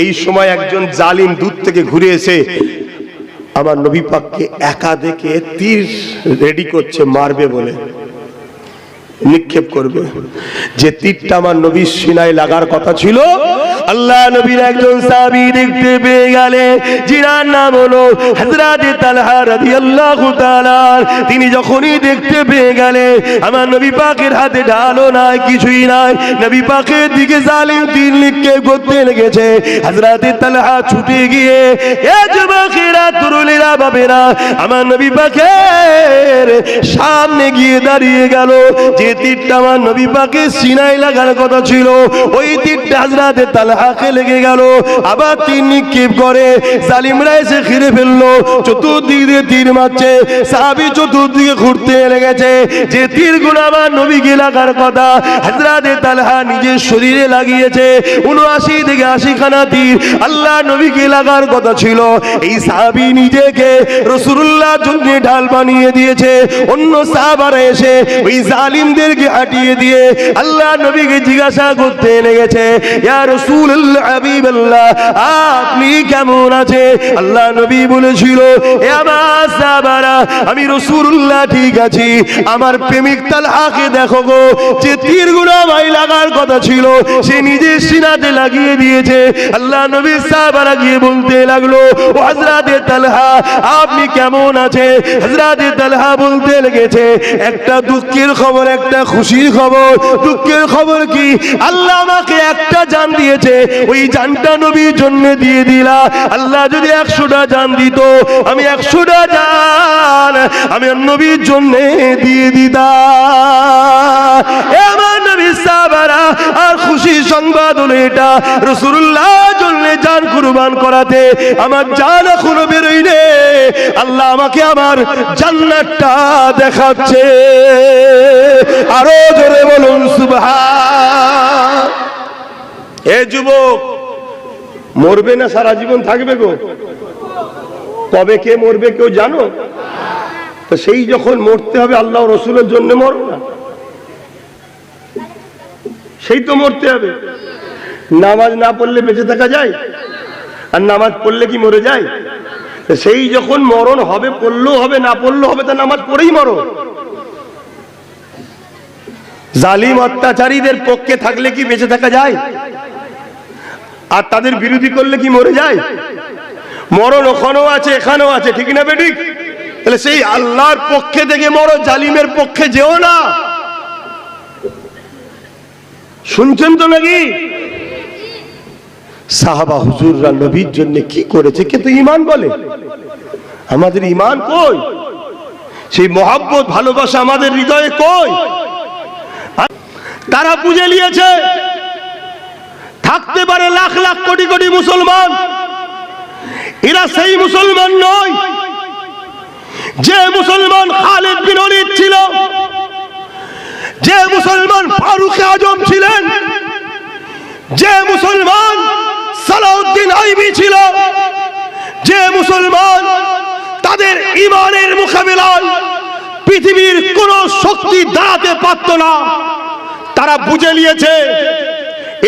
এই সময় একজন জালিম দূর থেকে ঘুরে এসে আমার নবী পাককে একা দেখে তীর রেডি করছে, মারবে বলে, নিক্ষেপ করবে। যে তীরটা আমার নবীর সিনায় লাগার কথা ছিল, আল্লাহ নবীর একজন সাহাবী দেখতে পেয়ে গেলেন, যিনার নাম হলো হযরত তালহা রাদিয়াল্লাহু তাআলা। তিনি যখনই দেখতে পেয়ে গেলেন আমার নবী পাকের হাতে ঢালও নাই, কিছুই নাই, নবী পাকের দিকে জালিম তীর নিক্ষেপ করতে লেগেছে। হযরত তালহা ছুটে গিয়ে, এ যুবকেরা, তরুণেরা, বাবেরা, আমার নবী পাকের সামনে গিয়ে দাঁড়িয়ে গেল। যে তীরটা আমার নবী পাকের সিনায় লাগার কথা ছিল, ওই তীরটা হযরত তালহাকে লেগে গেল। আবার তীর নিক্ষেপ করে, জালিমরা এসে ঘিরে ফেললো, চতুর্দিক দিয়ে তীর মারছে। সাহাবী চতুর্দিকে ঘুরতে লেগেছে। যে তীরগুলো আমার নবীকে লাগার কথা, হযরত তালহা নিজের শরীরে লাগিয়েছে। ৭৯ থেকে ৮০ খানা তীর আল্লাহ নবীকে লাগার কথা ছিল। এই সাহাবী নিজেকে রাসূলুল্লাহর জন্য ঢাল বানিয়ে দিয়েছে। অন্য সাহাবারা এসে ওই জালিমদেরকে হাঁটিয়ে দিয়ে আল্লাহ নবীকে জিজ্ঞাসা করতে লেগেছে, ইয়া রাসূলুল্লাহ, হাবিবাল্লাহ, আপনি কেমন আছেন? আল্লাহ নবী বলেছিল, এ আমার সাহাবারা, আমি রাসূলুল্লাহ ঠিক আছি। আমার প্রেমিক তালহাকে দেখো গো, যে তীরগুলো আমায় লাগার কথা ছিল সে নিজের সিনাতে লাগিয়ে দিয়েছে। আল্লাহ নবী সাহাবারা গিয়ে বলতে লাগলো, ও হযরত তালহা, আপনি কেমন আছেন? হযরত তালহা বলতে লেগেছে, একটা দুঃখের খবর, একটা খুশির খবর। দুঃখের খবর কি? আল্লাহ আমাকে একটা জান দিয়েছে, ওই জানটা নবীর জন্য দিয়ে দিলা। আল্লাহ যদি ১০০টা জান দিত, আমি ১০০টা জান আমি নবীর জন্য দিয়ে দিতাম। এ আমার নবীর সাহাবারা, আর খুশি সংবাদ হলো এটা, রাসূলুল্লাহর জন্য জান কুরবান করাতে আমার জান এখনো বেরোয়নি। আল্লাহ আমাকে আমার জান্নাতটা দেখাচ্ছে। আরো জোরে বলুন সুবহান। এ যুবক, মরবে না সারা জীবন থাকবে গো? তবে কে মরবে কেউ জানো? তো সেই যখন মরতে হবে আল্লাহ রসুলের জন্য মরো না, সেই তো মরতে হবে। নামাজ না পড়লে বেঁচে থাকা যায়? আর নামাজ পড়লে কি মরে যায়? সেই যখন মরণ হবে, পড়লেও হবে, না পড়লেও হবে, তা নামাজ পড়েই মরো। জালিম অত্যাচারীদের পক্ষে থাকলে কি বেঁচে থাকা যায়? আর তাদের বিরোধী করলে কি মরে যায়? মরণ ওখানেও আছে, এখানেও আছে, ঠিক না বেঠিক? তাহলে সেই আল্লাহর পক্ষে থেকে মরো, জালিমের পক্ষে যেও না। শুনছেন তো নাকি? সাহাবা হুজুররা নবীর জন্য কি করেছে, কিন্তু ঈমান বলে। আমাদের ঈমান কই? সেই মহব্বত, ভালোবাসা আমাদের হৃদয়ে কই? তারা বুঝে নিয়েছে থাকতে পারে লাখ লাখ কোটি কোটি মুসলমান, এরা সেই মুসলমান নয় যে মুসলমান খালিদ বিন ওলীদ ছিল, যে মুসলমান ফারুক আজম ছিলেন, যে মুসলমান সালাউদ্দিন আইবি ছিল, যে মুসলমান তাদের ঈমানের মোকাবিলায় পৃথিবীর কোন শক্তি দাঁড়াতে পারত না। তারা বুঝে নিয়েছে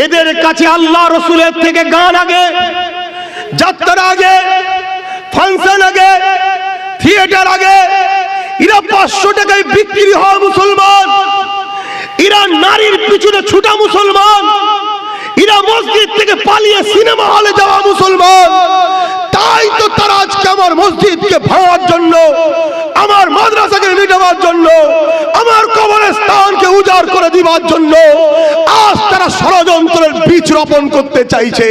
এদের কাছে আল্লাহ রসুলের থেকে গান আগে, যাত্রা আগে, ফাংশন আগে, থিয়েটার আগে। এরা 500 টাকায় বিক্রি হওয়া মুসলমান, এরা নারীর পিছনে ছুটা মুসলমান, এরা মসজিদ থেকে পালিয়ে সিনেমা হলে যাওয়া মুসলমান। তাই তো তারা আজকে আমার মসজিদকে ভাঙার জন্য, আমার মাদ্রাসাকে মিটাবার জন্য, আমার কবরস্থানকে উজাড় করে দিবার জন্য আজ তারা ষড়যন্ত্রের বীজ রোপণ করতে চাইছে।